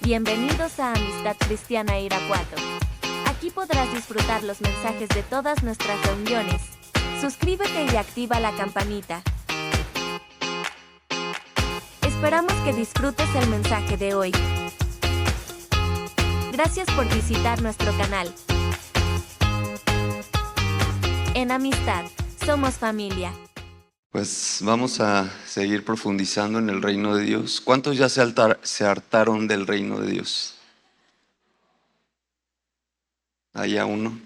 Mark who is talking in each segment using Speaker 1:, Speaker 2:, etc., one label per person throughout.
Speaker 1: Bienvenidos a Amistad Cristiana Irapuato. Aquí podrás disfrutar los mensajes de todas nuestras reuniones. Suscríbete y activa la campanita. Esperamos que disfrutes el mensaje de hoy. Gracias por visitar nuestro canal. En Amistad, somos familia.
Speaker 2: Pues vamos a seguir profundizando en el reino de Dios. ¿Cuántos ya se hartaron del reino de Dios? Allá uno.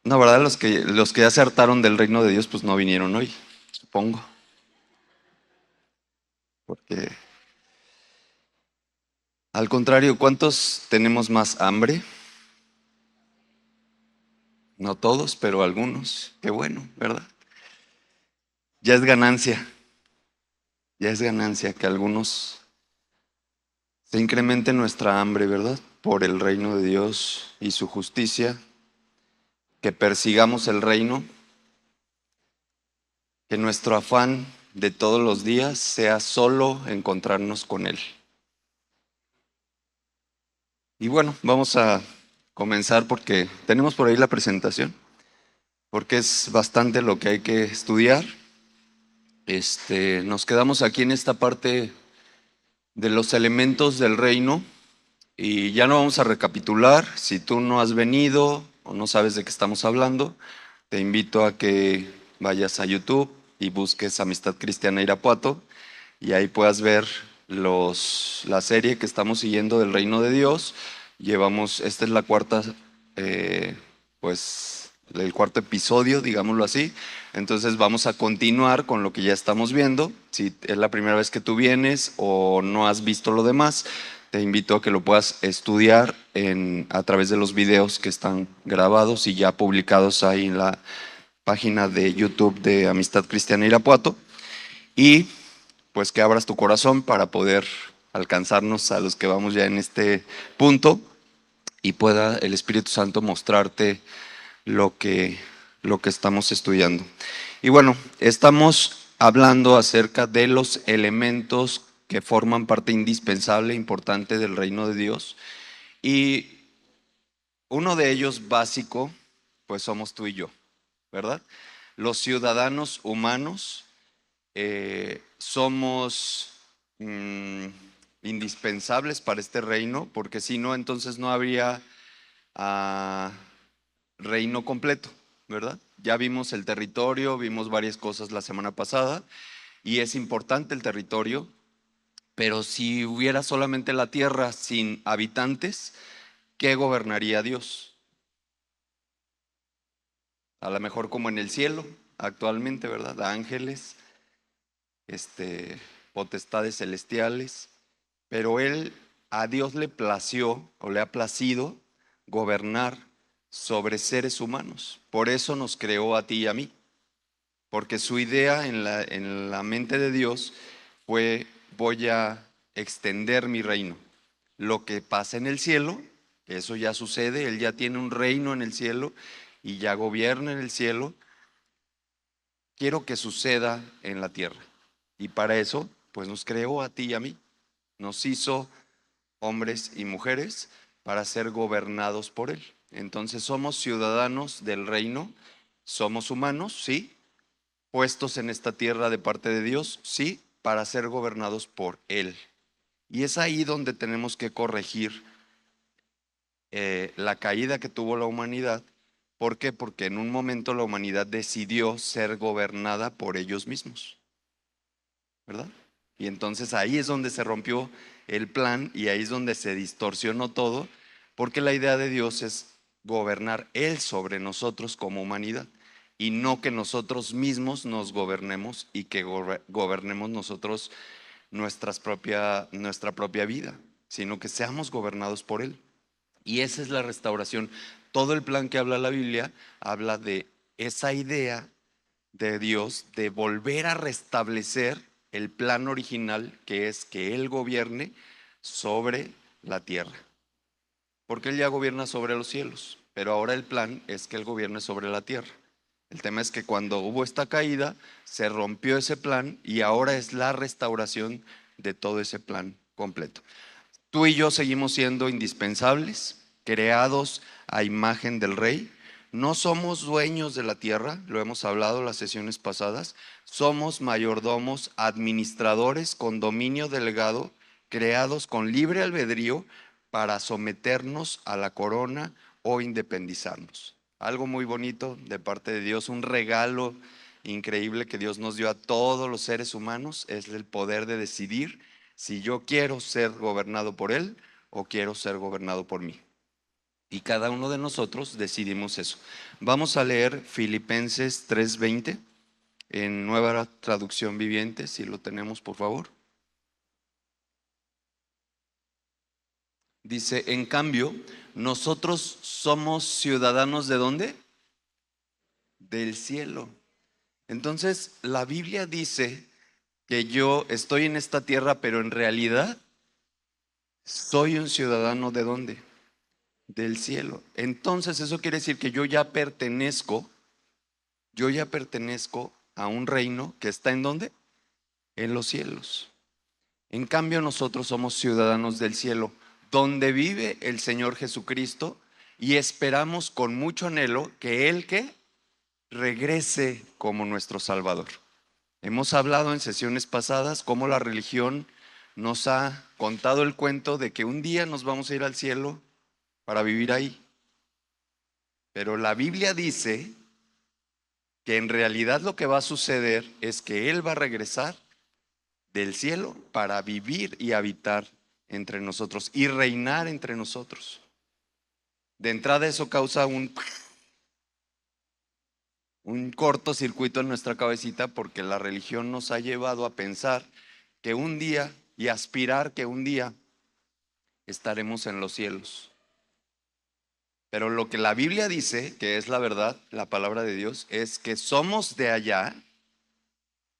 Speaker 2: No, ¿verdad? Los que ya se hartaron del reino de Dios, pues no vinieron hoy, supongo. Porque, al contrario, ¿cuántos tenemos más hambre? No todos, pero algunos. Qué bueno, ¿verdad? Ya es ganancia. Ya es ganancia que algunos se incremente nuestra hambre, ¿verdad? Por el reino de Dios y su justicia. Que persigamos el reino, que nuestro afán de todos los días sea solo encontrarnos con Él. Y bueno, vamos a comenzar porque tenemos por ahí la presentación, porque es bastante lo que hay que estudiar. Nos quedamos aquí en esta parte de los elementos del reino y ya no vamos a recapitular. Si tú no has venido o no sabes de qué estamos hablando, te invito a que vayas a YouTube y busques Amistad Cristiana Irapuato y ahí puedas ver la serie que estamos siguiendo del Reino de Dios. Esta es la cuarta, el cuarto episodio, digámoslo así. Entonces vamos a continuar con lo que ya estamos viendo. Si es la primera vez que tú vienes o no has visto lo demás, te invito a que lo puedas estudiar a través de los videos que están grabados y ya publicados ahí en la página de YouTube de Amistad Cristiana Irapuato. Y pues que abras tu corazón para poder alcanzarnos a los que vamos ya en este punto y pueda el Espíritu Santo mostrarte lo que estamos estudiando. Y bueno, estamos hablando acerca de los elementos que forman parte indispensable, importante del reino de Dios. Y uno de ellos básico, pues somos tú y yo, ¿verdad? Los ciudadanos humanos somos indispensables para este reino, porque si no, entonces no habría reino completo, ¿verdad? Ya vimos el territorio, vimos varias cosas la semana pasada, y es importante el territorio, pero si hubiera solamente la tierra sin habitantes, ¿qué gobernaría Dios? A lo mejor como en el cielo, actualmente, ¿verdad? Ángeles, potestades celestiales, pero a Dios le plació o le ha placido gobernar sobre seres humanos. Por eso nos creó a ti y a mí, porque su idea en la mente de Dios fue: voy a extender mi reino. Lo que pasa en el cielo, eso ya sucede, Él ya tiene un reino en el cielo y ya gobierna en el cielo. Quiero que suceda en la tierra. Y para eso, pues nos creó a ti y a mí. Nos hizo hombres y mujeres para ser gobernados por Él. Entonces somos ciudadanos del reino, somos humanos, sí, puestos en esta tierra de parte de Dios, sí, para ser gobernados por Él. Y es ahí donde tenemos que corregir la caída que tuvo la humanidad. ¿Por qué? Porque en un momento la humanidad decidió ser gobernada por ellos mismos, ¿verdad? Y entonces ahí es donde se rompió el plan y ahí es donde se distorsionó todo, porque la idea de Dios es gobernar Él sobre nosotros como humanidad y no que nosotros mismos nos gobernemos y que gobernemos nosotros nuestra propia vida, sino que seamos gobernados por Él. Y esa es la restauración. Todo el plan que habla la Biblia habla de esa idea de Dios de volver a restablecer el plan original, que es que Él gobierne sobre la tierra. Porque Él ya gobierna sobre los cielos, pero ahora el plan es que Él gobierne sobre la tierra. El tema es que cuando hubo esta caída, se rompió ese plan y ahora es la restauración de todo ese plan completo. Tú y yo seguimos siendo indispensables, creados a imagen del Rey. No somos dueños de la tierra, lo hemos hablado en las sesiones pasadas. Somos mayordomos, administradores con dominio delegado, creados con libre albedrío para someternos a la corona o independizarnos. Algo muy bonito de parte de Dios, un regalo increíble que Dios nos dio a todos los seres humanos, es el poder de decidir si yo quiero ser gobernado por Él o quiero ser gobernado por mí. Y cada uno de nosotros decidimos eso. Vamos a leer Filipenses 3:20 en Nueva Traducción Viviente, si lo tenemos, por favor. Dice, en cambio, nosotros somos ciudadanos ¿de dónde? Del cielo. Entonces, la Biblia dice que yo estoy en esta tierra, pero en realidad soy un ciudadano ¿de dónde? Del cielo. Entonces, eso quiere decir que yo ya pertenezco a un reino que está ¿en dónde? En los cielos. En cambio, nosotros somos ciudadanos del cielo, donde vive el Señor Jesucristo, y esperamos con mucho anhelo que Él ¿qué? Regrese como nuestro Salvador. Hemos hablado en sesiones pasadas cómo la religión nos ha contado el cuento de que un día nos vamos a ir al cielo para vivir ahí. Pero la Biblia dice que en realidad lo que va a suceder es que Él va a regresar del cielo para vivir y habitar entre nosotros y reinar entre nosotros. De entrada eso causa un cortocircuito en nuestra cabecita, porque la religión nos ha llevado a pensar que un día y aspirar que un día estaremos en los cielos. Pero lo que la Biblia dice, que es la verdad, la palabra de Dios, es que somos de allá,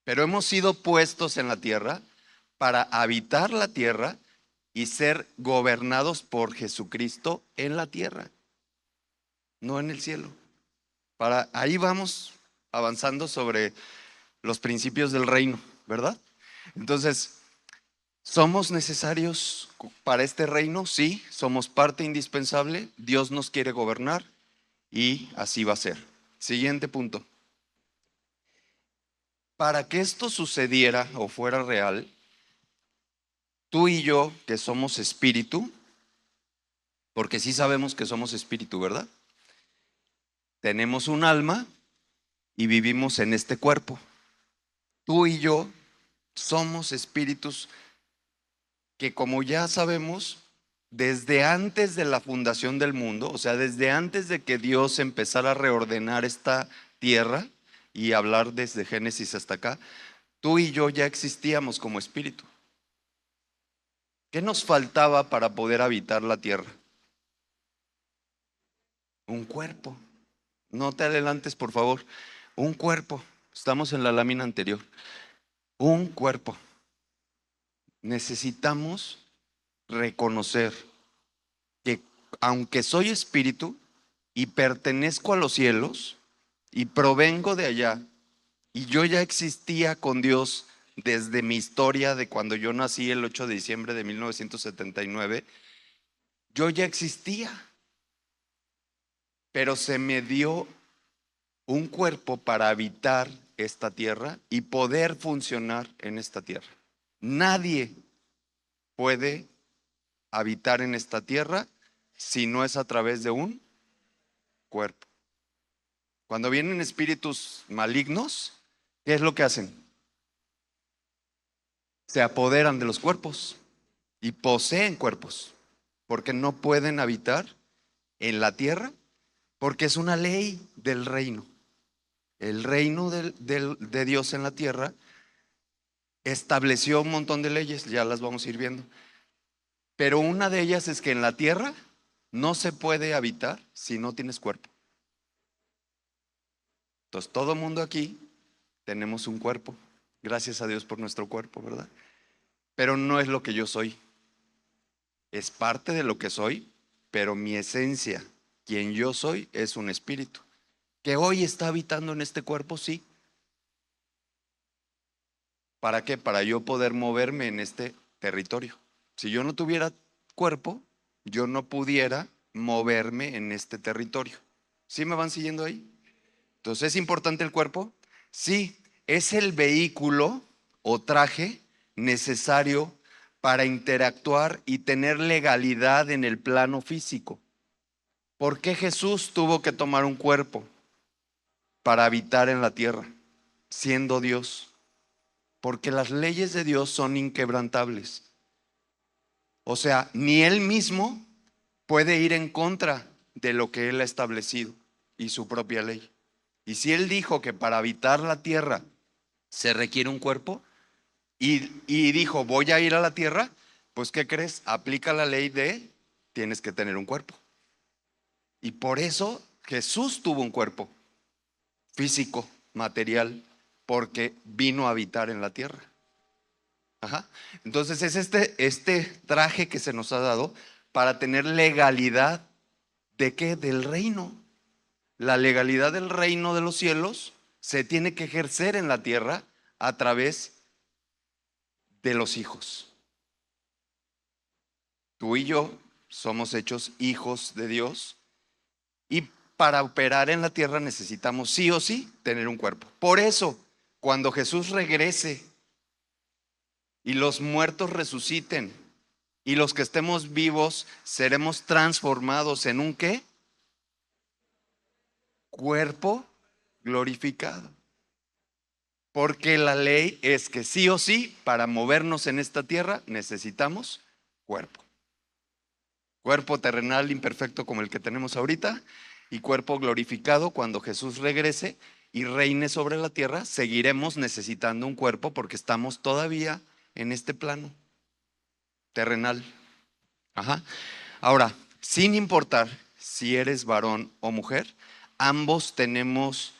Speaker 2: pero hemos sido puestos en la tierra para habitar la tierra y ser gobernados por Jesucristo en la tierra, no en el cielo. Ahí vamos avanzando sobre los principios del reino, ¿verdad? Entonces, ¿somos necesarios para este reino? Sí, somos parte indispensable. Dios nos quiere gobernar y así va a ser. Siguiente punto. Para que esto sucediera o fuera real, tú y yo, que somos espíritu, porque sí sabemos que somos espíritu, ¿verdad? Tenemos un alma y vivimos en este cuerpo. Tú y yo somos espíritus que, como ya sabemos, desde antes de la fundación del mundo, o sea, desde antes de que Dios empezara a reordenar esta tierra y hablar desde Génesis hasta acá, tú y yo ya existíamos como espíritu. ¿Qué nos faltaba para poder habitar la tierra? Un cuerpo. No te adelantes, por favor. Un cuerpo. Estamos en la lámina anterior. Un cuerpo. Necesitamos reconocer que aunque soy espíritu y pertenezco a los cielos y provengo de allá, y yo ya existía con Dios desde mi historia de cuando yo nací el 8 de diciembre de 1979, yo ya existía, pero se me dio un cuerpo para habitar esta tierra y poder funcionar en esta tierra. Nadie puede habitar en esta tierra si no es a través de un cuerpo. Cuando vienen espíritus malignos, ¿qué es lo que hacen? Se apoderan de los cuerpos y poseen cuerpos, porque no pueden habitar en la tierra, porque es una ley del reino. El reino de Dios en la tierra estableció un montón de leyes, ya las vamos a ir viendo. Pero una de ellas es que en la tierra no se puede habitar si no tienes cuerpo. Entonces, todo mundo aquí tenemos un cuerpo. Gracias a Dios por nuestro cuerpo, ¿verdad? Pero no es lo que yo soy. Es parte de lo que soy, pero mi esencia, quien yo soy, es un espíritu. Que hoy está habitando en este cuerpo, sí. ¿Para qué? Para yo poder moverme en este territorio. Si yo no tuviera cuerpo, yo no pudiera moverme en este territorio. ¿Sí me van siguiendo ahí? Entonces, ¿es importante el cuerpo? Sí, es el vehículo o traje necesario para interactuar y tener legalidad en el plano físico. ¿Por qué Jesús tuvo que tomar un cuerpo para habitar en la tierra, siendo Dios? Porque las leyes de Dios son inquebrantables. O sea, ni Él mismo puede ir en contra de lo que Él ha establecido y su propia ley. Y si Él dijo que para habitar la tierra se requiere un cuerpo y dijo voy a ir a la tierra, pues ¿qué crees? Aplica la ley de tienes que tener un cuerpo. Y por eso Jesús tuvo un cuerpo físico, material, porque vino a habitar en la tierra. Ajá. Entonces es este traje que se nos ha dado para tener legalidad ¿de qué? Del reino. La legalidad del reino de los cielos se tiene que ejercer en la tierra a través de los hijos. Tú y yo somos hechos hijos de Dios y para operar en la tierra necesitamos sí o sí tener un cuerpo. Por eso, cuando Jesús regrese y los muertos resuciten y los que estemos vivos seremos transformados en un ¿qué? Cuerpo glorificado. Porque la ley es que sí o sí, para movernos en esta tierra, necesitamos cuerpo. Cuerpo terrenal imperfecto como el que tenemos ahorita y cuerpo glorificado cuando Jesús regrese y reine sobre la tierra. Seguiremos necesitando un cuerpo porque estamos todavía en este plano terrenal. Ajá. Ahora, sin importar si eres varón o mujer, ambos tenemos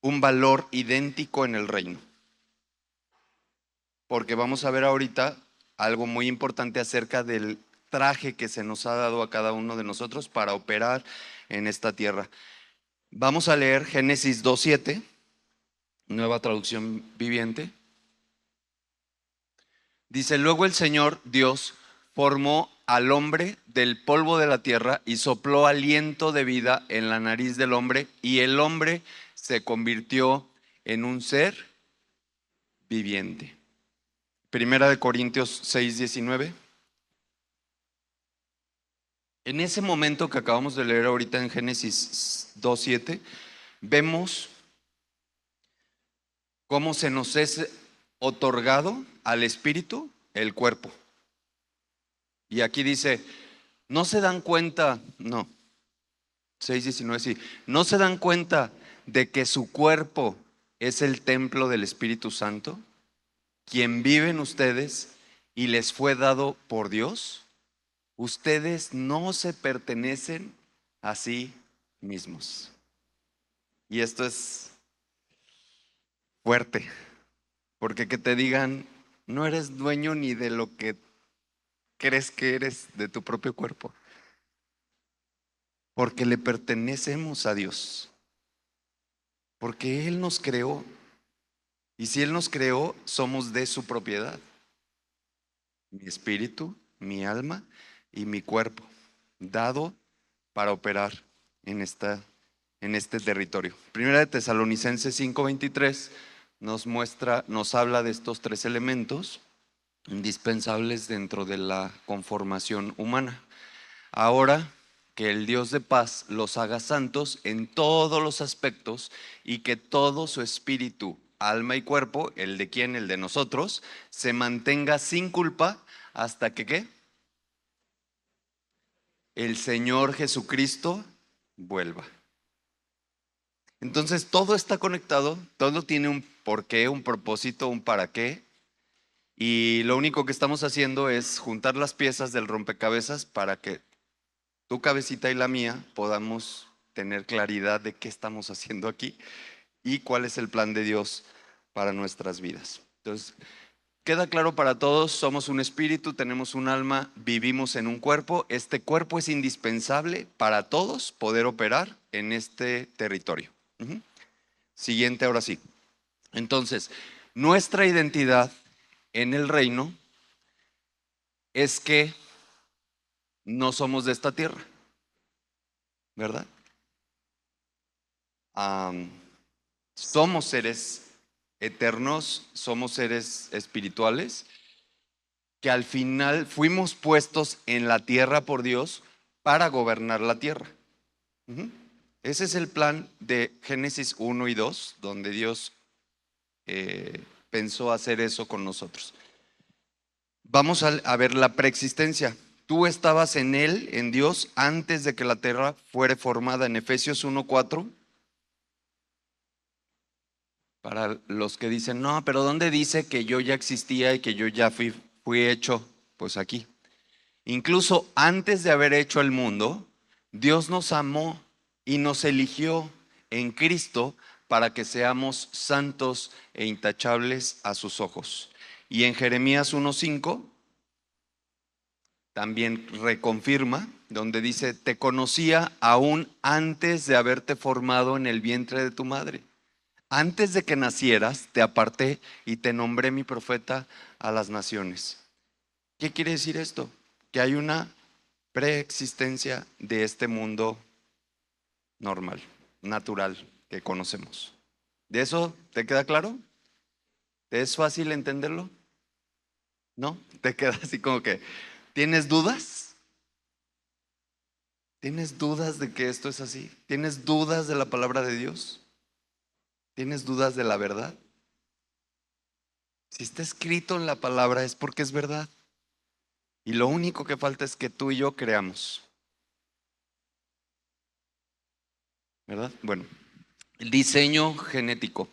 Speaker 2: un valor idéntico en el reino. Porque vamos a ver ahorita algo muy importante acerca del traje que se nos ha dado a cada uno de nosotros para operar en esta tierra. Vamos a leer Génesis 2:7, nueva traducción viviente. Dice, luego el Señor Dios formó al hombre del polvo de la tierra y sopló aliento de vida en la nariz del hombre y el hombre se convirtió en un ser viviente. Primera de Corintios 6:19. En ese momento que acabamos de leer ahorita en Génesis 2:7, vemos cómo se nos es otorgado al Espíritu el cuerpo. Y aquí dice, no se dan cuenta, no, 6:19 sí, no se dan cuenta de que su cuerpo es el templo del Espíritu Santo, quien vive en ustedes y les fue dado por Dios. Ustedes no se pertenecen a sí mismos. Y esto es fuerte, porque que te digan, no eres dueño ni de lo que crees que eres de tu propio cuerpo, porque le pertenecemos a Dios, porque Él nos creó, y si Él nos creó, somos de su propiedad, mi espíritu, mi alma y mi cuerpo, dado para operar en este territorio. Primera de Tesalonicenses 5:23 nos habla de estos tres elementos indispensables dentro de la conformación humana. Ahora que el Dios de paz los haga santos en todos los aspectos y que todo su espíritu, alma y cuerpo, el de quién, el de nosotros, se mantenga sin culpa hasta que ¿qué? El Señor Jesucristo vuelva. Entonces todo está conectado, todo tiene un porqué, un propósito, un para qué. Y lo único que estamos haciendo es juntar las piezas del rompecabezas para que tu cabecita y la mía podamos tener claridad de qué estamos haciendo aquí y cuál es el plan de Dios para nuestras vidas. Entonces, queda claro para todos, somos un espíritu, tenemos un alma, vivimos en un cuerpo. Este cuerpo es indispensable para todos poder operar en este territorio. Siguiente, ahora sí. Entonces, Nuestra identidad en el reino es que no somos de esta tierra, ¿verdad? Somos seres eternos, somos seres espirituales, que al final fuimos puestos en la tierra por Dios para gobernar la tierra. Ujú. Ese es el plan de Génesis 1 y 2, donde Dios pensó hacer eso con nosotros. Vamos a ver la preexistencia. Tú estabas en Él, en Dios, antes de que la tierra fuera formada. En Efesios 1:4. Para los que dicen, no, pero ¿dónde dice que yo ya existía y que yo ya fui hecho? Pues aquí. Incluso antes de haber hecho el mundo, Dios nos amó y nos eligió en Cristo para que seamos santos e intachables a sus ojos. Y en Jeremías 1:5 también reconfirma, donde dice, te conocía aún antes de haberte formado en el vientre de tu madre. Antes de que nacieras, te aparté y te nombré mi profeta a las naciones. ¿Qué quiere decir esto? Que hay una preexistencia de este mundo normal, natural, que conocemos. ¿De eso te queda claro? ¿Te es fácil entenderlo? ¿No? ¿Te queda así como que, ¿tienes dudas? ¿Tienes dudas de que esto es así? ¿Tienes dudas de la palabra de Dios? ¿Tienes dudas de la verdad? Si está escrito en la palabra es porque es verdad. Y lo único que falta es que tú y yo creamos. ¿Verdad? Bueno, el diseño genético.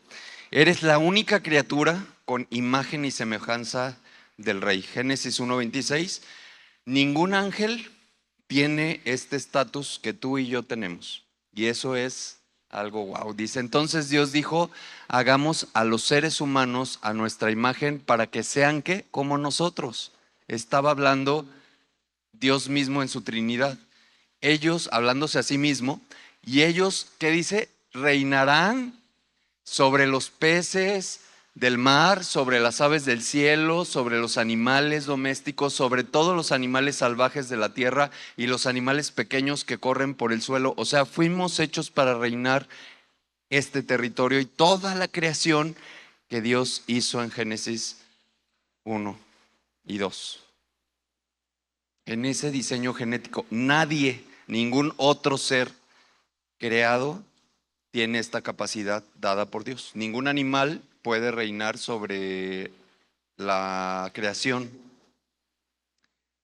Speaker 2: Eres la única criatura con imagen y semejanza del Rey. Génesis 1:26. Ningún ángel tiene este estatus que tú y yo tenemos. Y eso es algo wow. Dice, entonces Dios dijo, hagamos a los seres humanos a nuestra imagen para que sean ¿qué? Como nosotros. Estaba hablando Dios mismo en su Trinidad. Ellos hablándose a sí mismo, y ellos, ¿qué dice? Reinarán sobre los peces del mar, sobre las aves del cielo, sobre los animales domésticos, sobre todos los animales salvajes de la tierra y los animales pequeños que corren por el suelo. O sea, fuimos hechos para reinar este territorio y toda la creación que Dios hizo en Génesis 1 y 2. En ese diseño genético, nadie, ningún otro ser creado tiene esta capacidad dada por Dios. Ningún animal puede reinar sobre la creación.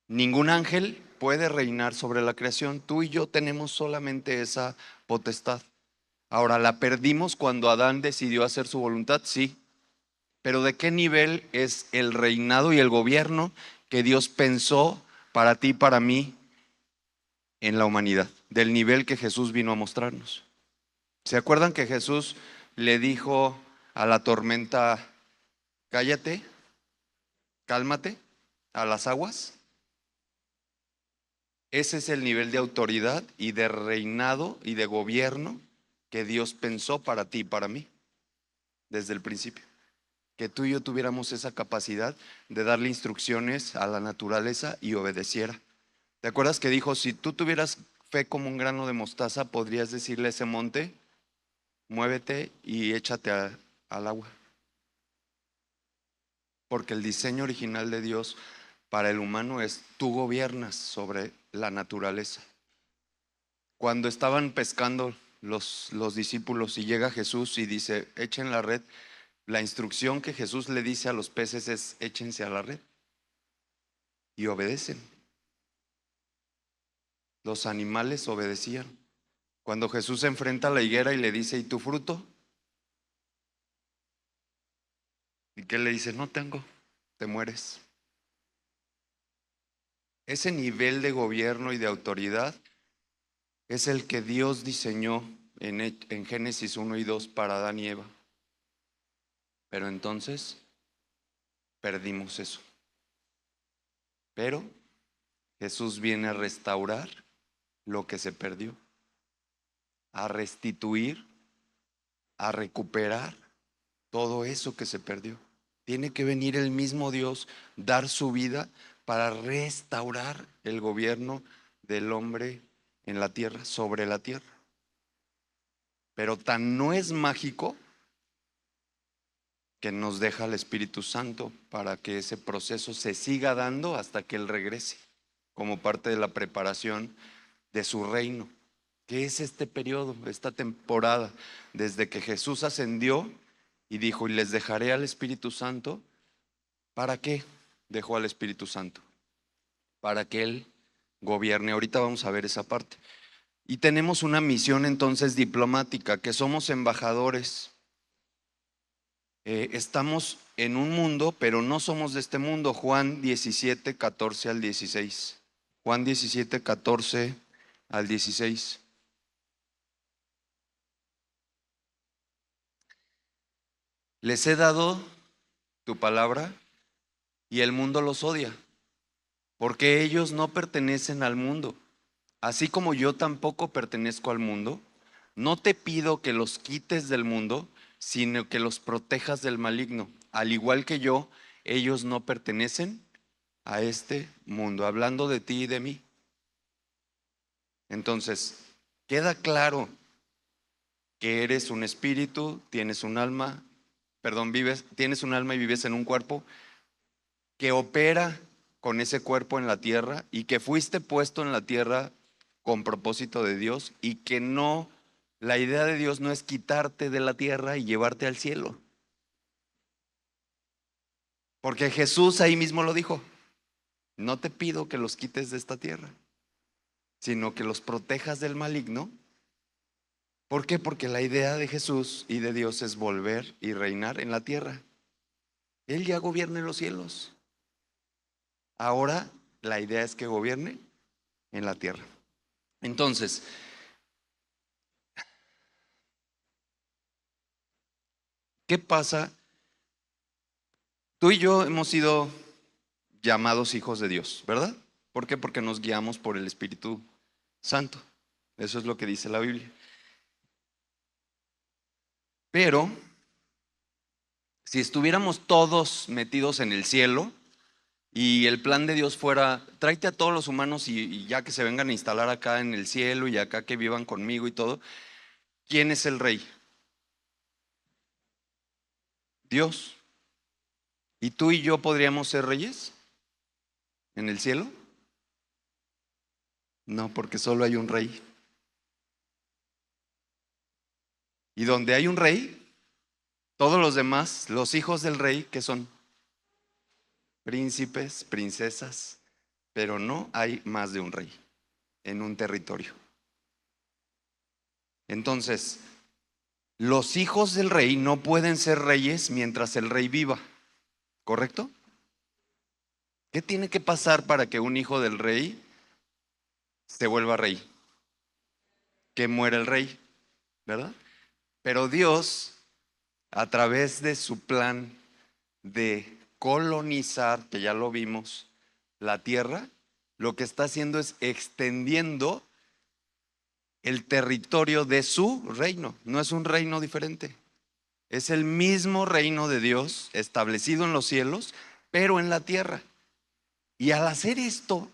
Speaker 2: Ningún ángel puede reinar sobre la creación. Tú y yo tenemos solamente esa potestad. Ahora, ¿la perdimos cuando Adán decidió hacer su voluntad? Sí. Pero ¿de qué nivel es el reinado y el gobierno que Dios pensó para ti y para mí en la humanidad? Del nivel que Jesús vino a mostrarnos. ¿Se acuerdan que Jesús le dijo a la tormenta, cállate, cálmate, a las aguas? Ese es el nivel de autoridad y de reinado y de gobierno que Dios pensó para ti y para mí desde el principio. Que tú y yo tuviéramos esa capacidad de darle instrucciones a la naturaleza y obedeciera. ¿Te acuerdas que dijo, si tú tuvieras fe como un grano de mostaza, podrías decirle a ese monte, muévete y échate al agua? Porque el diseño original de Dios para el humano es, tú gobiernas sobre la naturaleza. Cuando estaban pescando los discípulos y llega Jesús y dice, echen la red, la instrucción que Jesús le dice a los peces es, échense a la red. Y obedecen. Los animales obedecían. Cuando Jesús se enfrenta a la higuera y le dice, ¿y tu fruto? ¿Y qué le dice? No tengo, te mueres. Ese nivel de gobierno y de autoridad es el que Dios diseñó en Génesis 1 y 2 para Adán y Eva. Pero entonces perdimos eso. Pero Jesús viene a restaurar lo que se perdió, a restituir, a recuperar todo eso que se perdió. Tiene que venir el mismo Dios, dar su vida para restaurar el gobierno del hombre en la tierra, sobre la tierra. Pero tan no es mágico que nos deja el Espíritu Santo para que ese proceso se siga dando hasta que Él regrese, como parte de la preparación de su reino. ¿Qué es este periodo, esta temporada? Desde que Jesús ascendió y dijo, y les dejaré al Espíritu Santo. ¿Para qué dejó al Espíritu Santo? Para que Él gobierne. Ahorita vamos a ver esa parte. Y tenemos una misión entonces diplomática, que somos embajadores. Estamos en un mundo, pero no somos de este mundo. Juan 17, 14 al 16. Juan 17, 14 al 16. Les he dado tu palabra y el mundo los odia, porque ellos no pertenecen al mundo, así como yo tampoco pertenezco al mundo. No te pido que los quites del mundo, sino que los protejas del maligno. Al igual que yo, ellos no pertenecen a este mundo, hablando de ti y de mí. Entonces, queda claro que eres un espíritu, tienes un alma, tienes un alma y vives en un cuerpo que opera con ese cuerpo en la tierra y que fuiste puesto en la tierra con propósito de Dios, y que no, la idea de Dios no es quitarte de la tierra y llevarte al cielo. Porque Jesús ahí mismo lo dijo, no te pido que los quites de esta tierra, sino que los protejas del maligno. ¿Por qué? Porque la idea de Jesús y de Dios es volver y reinar en la tierra. Él ya gobierna en los cielos. Ahora la idea es que gobierne en la tierra. Entonces, ¿qué pasa? Tú y yo hemos sido llamados hijos de Dios, ¿verdad? ¿Por qué? Porque nos guiamos por el Espíritu Santo. Eso es lo que dice la Biblia. Pero si estuviéramos todos metidos en el cielo y el plan de Dios fuera, tráete a todos los humanos y ya que se vengan a instalar acá en el cielo y acá que vivan conmigo y todo, ¿quién es el rey? Dios. ¿Y tú y yo podríamos ser reyes en el cielo? No, porque solo hay un rey. Y donde hay un rey, todos los demás, los hijos del rey, que son príncipes, princesas, pero no hay más de un rey en un territorio. Entonces, los hijos del rey no pueden ser reyes mientras el rey viva, ¿correcto? ¿Qué tiene que pasar para que un hijo del rey se vuelva rey? Que muera el rey, ¿verdad? Pero Dios, a través de su plan de colonizar, que ya lo vimos, la tierra, lo que está haciendo es extendiendo el territorio de su reino. No es un reino diferente, es el mismo reino de Dios establecido en los cielos, pero en la tierra. Y al hacer esto,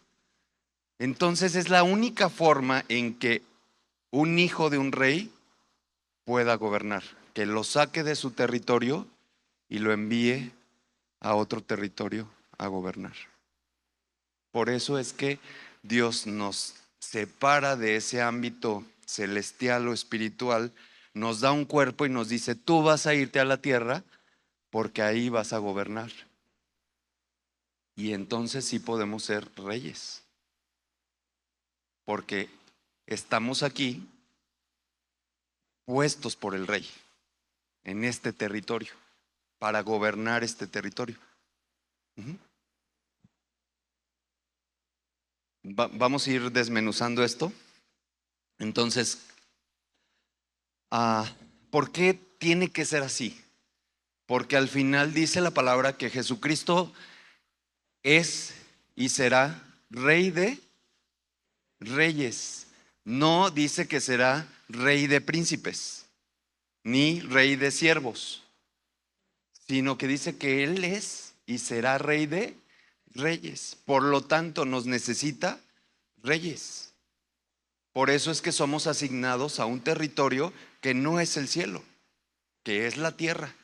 Speaker 2: entonces es la única forma en que un hijo de un rey pueda gobernar, que lo saque de su territorio y lo envíe a otro territorio a gobernar. Por eso es que Dios nos separa de ese ámbito celestial o espiritual, nos da un cuerpo y nos dice, tú vas a irte a la tierra porque ahí vas a gobernar. Y entonces sí podemos ser reyes, porque estamos aquí puestos por el rey en este territorio, para gobernar este territorio. Vamos a ir desmenuzando esto. Entonces, ¿por qué tiene que ser así? Porque al final dice la palabra que Jesucristo es y será rey de reyes. No dice que será rey de príncipes, ni rey de siervos, sino que dice que Él es y será Rey de reyes. Por lo tanto, nos necesita reyes. Por eso es que somos asignados a un territorio que no es el cielo, que es la tierra.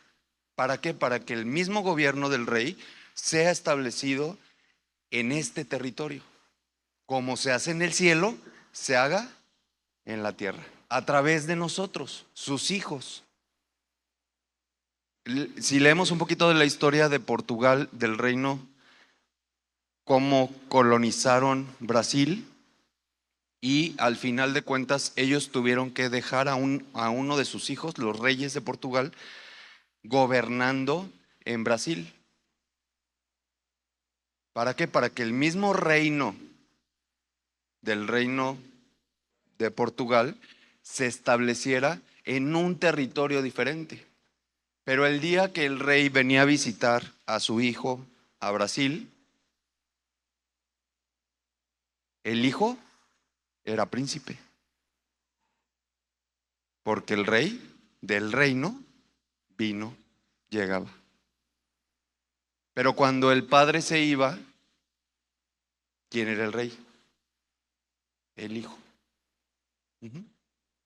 Speaker 2: ¿Para qué? Para que el mismo gobierno del rey sea establecido en este territorio. Como se hace en el cielo, se haga en la tierra, a través de nosotros, sus hijos. Si leemos un poquito de la historia de Portugal, del reino, cómo colonizaron Brasil, y al final de cuentas ellos tuvieron que dejar a uno de sus hijos, los reyes de Portugal, gobernando en Brasil. ¿Para qué? Para que el mismo reino del reino de Portugal se estableciera en un territorio diferente. Pero el día que el rey venía a visitar a su hijo a Brasil, el hijo era príncipe, porque el rey del reino llegaba. Pero cuando el padre se iba, ¿quién era el rey? El hijo.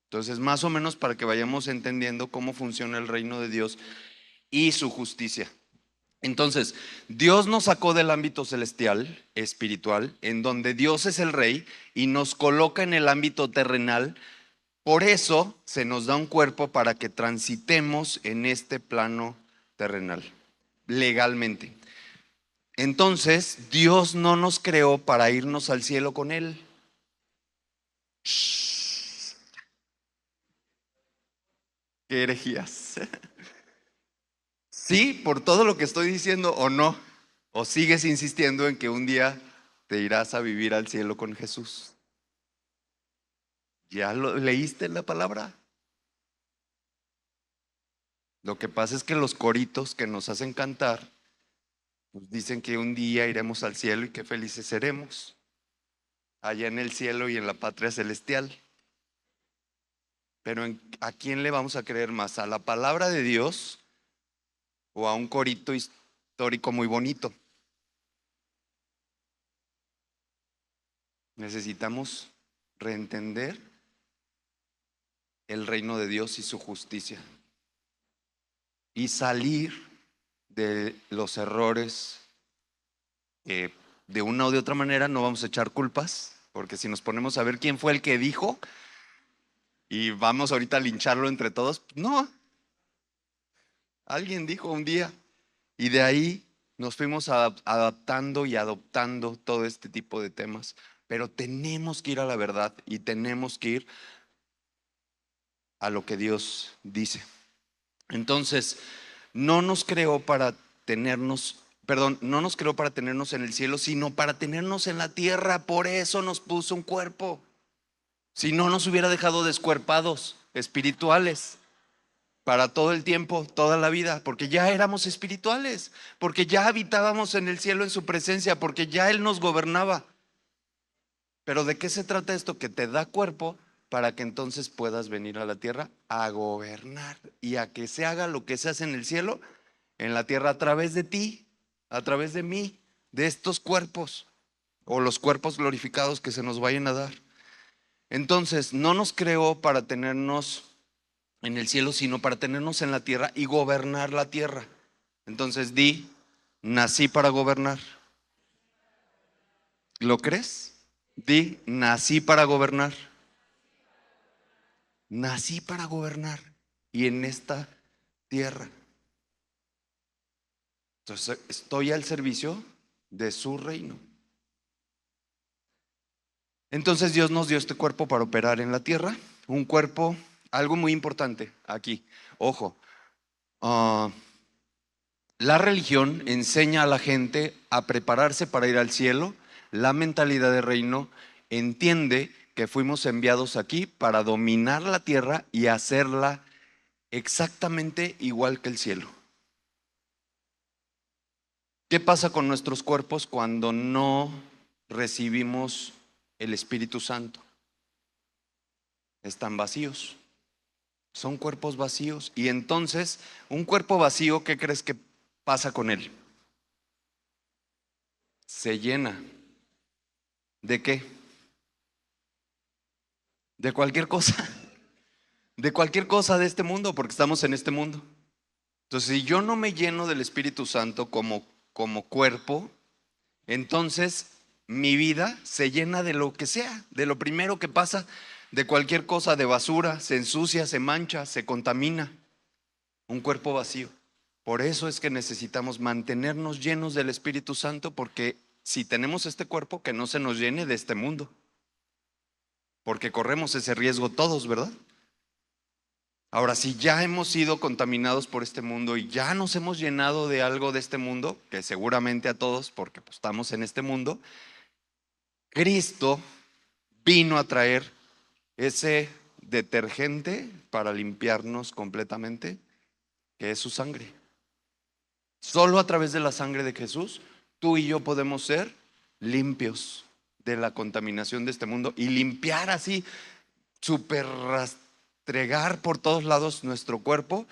Speaker 2: Entonces, más o menos para que vayamos entendiendo cómo funciona el reino de Dios y su justicia. Entonces, Dios nos sacó del ámbito celestial, espiritual, en donde Dios es el rey, y nos coloca en el ámbito terrenal. Por eso se nos da un cuerpo para que transitemos en este plano terrenal, legalmente. Entonces, Dios no nos creó para irnos al cielo con Él. ¿Qué herejías? ¿Sí, por todo lo que estoy diciendo, o no? ¿O sigues insistiendo en que un día te irás a vivir al cielo con Jesús? ¿Ya lo leíste en la palabra? Lo que pasa es que los coritos que nos hacen cantar pues dicen que un día iremos al cielo y qué felices seremos allá en el cielo y en la patria celestial. Pero ¿a quién le vamos a creer más? ¿A la palabra de Dios o a un corito histórico muy bonito? Necesitamos reentender el reino de Dios y su justicia y salir de los errores que de una o de otra manera no vamos a echar culpas, porque si nos ponemos a ver quién fue el que dijo y vamos ahorita a lincharlo entre todos, no, alguien dijo un día, y de ahí nos fuimos adaptando y adoptando todo este tipo de temas. Pero tenemos que ir a la verdad y tenemos que ir a lo que Dios dice. Entonces, no nos creó para tenernos, no nos creó para tenernos en el cielo, sino para tenernos en la tierra. Por eso nos puso un cuerpo. Si no, nos hubiera dejado descuerpados, espirituales, para todo el tiempo, toda la vida, porque ya éramos espirituales, porque ya habitábamos en el cielo en su presencia, porque ya Él nos gobernaba. Pero ¿de qué se trata esto? Que te da cuerpo para que entonces puedas venir a la tierra a gobernar y a que se haga lo que se hace en el cielo, en la tierra, a través de ti, a través de mí, de estos cuerpos o los cuerpos glorificados que se nos vayan a dar. Entonces, no nos creó para tenernos en el cielo, sino para tenernos en la tierra y gobernar la tierra. Entonces di, nací para gobernar. ¿Lo crees? Di, nací para gobernar. Nací para gobernar y en esta tierra. Entonces estoy al servicio de su reino. Entonces Dios nos dio este cuerpo para operar en la tierra. Un cuerpo, algo muy importante aquí. Ojo, la religión enseña a la gente a prepararse para ir al cielo. La mentalidad de reino entiende que fuimos enviados aquí para dominar la tierra y hacerla exactamente igual que el cielo. ¿Qué pasa con nuestros cuerpos cuando no recibimos el Espíritu Santo? Están vacíos. Son cuerpos vacíos. Y entonces, un cuerpo vacío, ¿qué crees que pasa con él? Se llena. ¿De qué? De cualquier cosa. De cualquier cosa de este mundo, porque estamos en este mundo. Entonces, si yo no me lleno del Espíritu Santo como cuerpo, entonces mi vida se llena de lo que sea, de lo primero que pasa, de cualquier cosa, de basura, se ensucia, se mancha, se contamina. Un cuerpo vacío. Por eso es que necesitamos mantenernos llenos del Espíritu Santo, porque si tenemos este cuerpo, que no se nos llene de este mundo, porque corremos ese riesgo todos, ¿verdad? Ahora, si ya hemos sido contaminados por este mundo y ya nos hemos llenado de algo de este mundo, que seguramente a todos, porque pues, estamos en este mundo, Cristo vino a traer ese detergente para limpiarnos completamente, que es su sangre. Solo a través de la sangre de Jesús, tú y yo podemos ser limpios de la contaminación de este mundo y limpiar así, super rastregar por todos lados nuestro cuerpo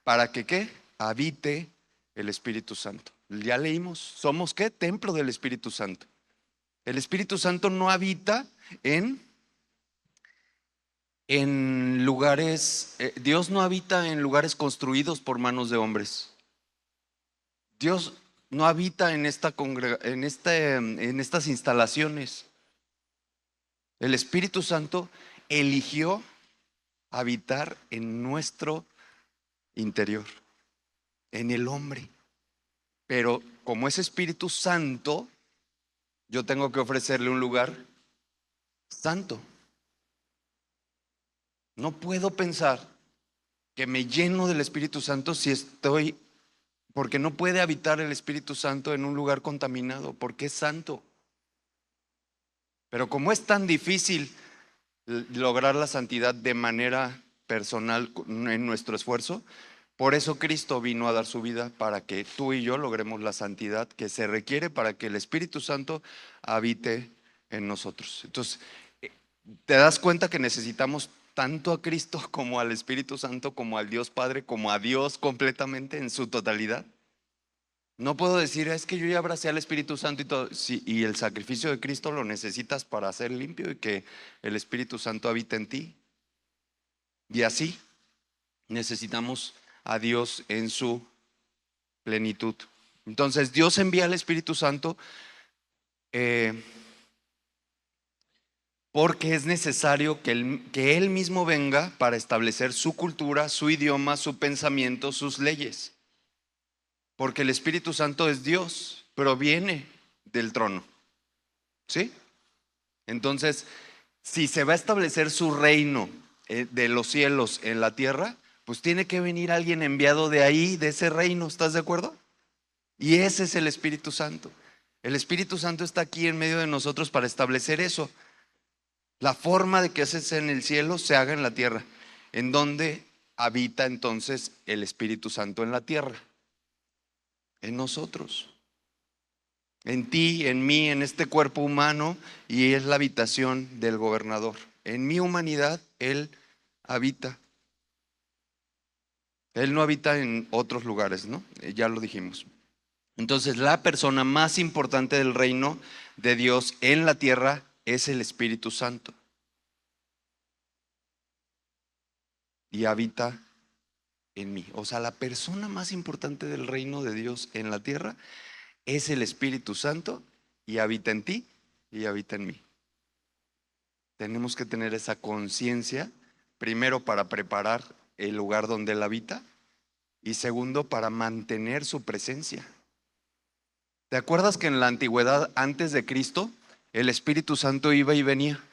Speaker 2: para que ¿qué? Habite el Espíritu Santo. Ya leímos, ¿somos qué? Templo del Espíritu Santo. El Espíritu Santo no habita en lugares, Dios no habita en lugares construidos por manos de hombres. Dios no habita en estas instalaciones. El Espíritu Santo eligió habitar en nuestro interior, en el hombre. Pero como es Espíritu Santo, yo tengo que ofrecerle un lugar santo. No puedo pensar que me lleno del Espíritu Santo porque no puede habitar el Espíritu Santo en un lugar contaminado, porque es santo. Pero como es tan difícil lograr la santidad de manera personal en nuestro esfuerzo, por eso Cristo vino a dar su vida para que tú y yo logremos la santidad que se requiere para que el Espíritu Santo habite en nosotros. Entonces, ¿te das cuenta que necesitamos tanto a Cristo como al Espíritu Santo, como al Dios Padre, como a Dios completamente en su totalidad? No puedo decir, es que yo ya abracé al Espíritu Santo y todo. Sí, y el sacrificio de Cristo lo necesitas para ser limpio y que el Espíritu Santo habite en ti. Y así necesitamos a Dios en su plenitud. Entonces Dios envía al Espíritu Santo porque es necesario que él mismo venga para establecer su cultura, su idioma, su pensamiento, sus leyes. Porque el Espíritu Santo es Dios, proviene del trono. ¿Sí? Entonces, si se va a establecer su reino de los cielos en la tierra, pues tiene que venir alguien enviado de ahí, de ese reino, ¿estás de acuerdo? Y ese es el Espíritu Santo. El Espíritu Santo está aquí en medio de nosotros para establecer eso. La forma de que haces en el cielo se haga en la tierra. ¿En donde habita entonces el Espíritu Santo en la tierra? En nosotros. En ti, en mí, en este cuerpo humano, y es la habitación del gobernador. En mi humanidad, Él habita. Él no habita en otros lugares, ¿no? Ya lo dijimos. Entonces, la persona más importante del reino de Dios en la tierra es el Espíritu Santo. Y habita en mí. O sea, la persona más importante del reino de Dios en la tierra es el Espíritu Santo y habita en ti y habita en mí. Tenemos que tener esa conciencia, primero para preparar el lugar donde Él habita y segundo para mantener su presencia. ¿Te acuerdas que en la antigüedad, antes de Cristo, el Espíritu Santo iba y venía?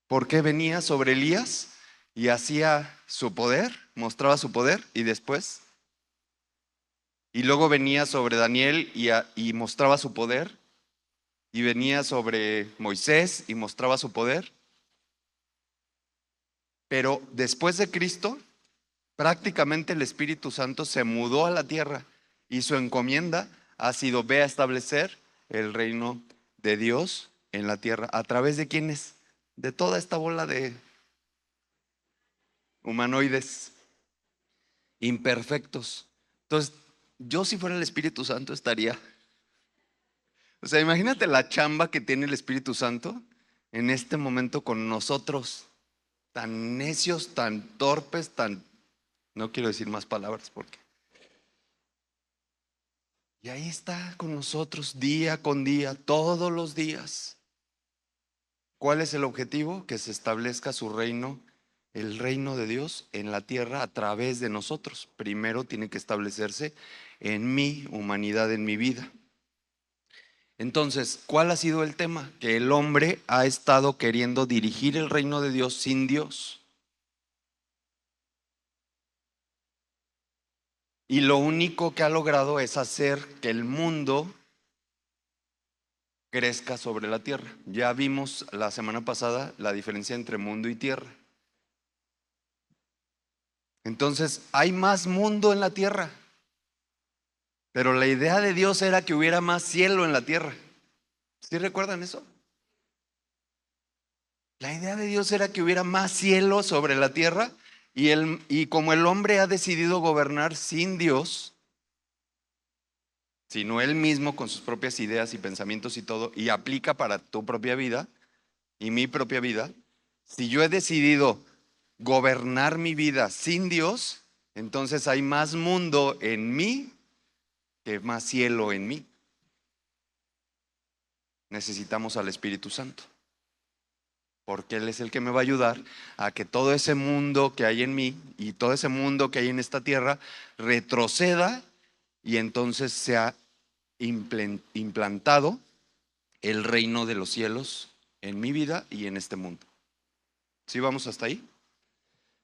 Speaker 2: ¿Por qué venía sobre Elías y hacía su poder, mostraba su poder y después? Y luego venía sobre Daniel y mostraba su poder. Y venía sobre Moisés y mostraba su poder. Pero después de Cristo, prácticamente el Espíritu Santo se mudó a la tierra y su encomienda ha sido: ve a establecer el reino de Dios en la tierra. ¿A través de quiénes? De toda esta bola de humanoides. imperfectos. Entonces, yo si fuera el Espíritu Santo estaría. O sea, imagínate la chamba que tiene el Espíritu Santo en este momento con nosotros, tan necios, tan torpes, tan... No quiero decir más palabras porque... Y ahí está con nosotros día con día, todos los días. ¿Cuál es el objetivo? Que se establezca su reino, el reino de Dios en la tierra a través de nosotros. Primero tiene que establecerse en mi humanidad, en mi vida. Entonces, ¿cuál ha sido el tema? Que el hombre ha estado queriendo dirigir el reino de Dios sin Dios. Y lo único que ha logrado es hacer que el mundo crezca sobre la tierra. Ya vimos la semana pasada la diferencia entre mundo y tierra. Entonces, hay más mundo en la tierra. Pero la idea de Dios era que hubiera más cielo en la tierra. ¿Sí recuerdan eso? La idea de Dios era que hubiera más cielo sobre la tierra y como el hombre ha decidido gobernar sin Dios, sino él mismo con sus propias ideas y pensamientos y todo, y aplica para tu propia vida y mi propia vida, si yo he decidido gobernar mi vida sin Dios, entonces hay más mundo en mí que más cielo en mí. Necesitamos al Espíritu Santo, porque Él es el que me va a ayudar a que todo ese mundo que hay en mí y todo ese mundo que hay en esta tierra retroceda y entonces sea implantado el reino de los cielos en mi vida y en este mundo. ¿Sí vamos hasta ahí?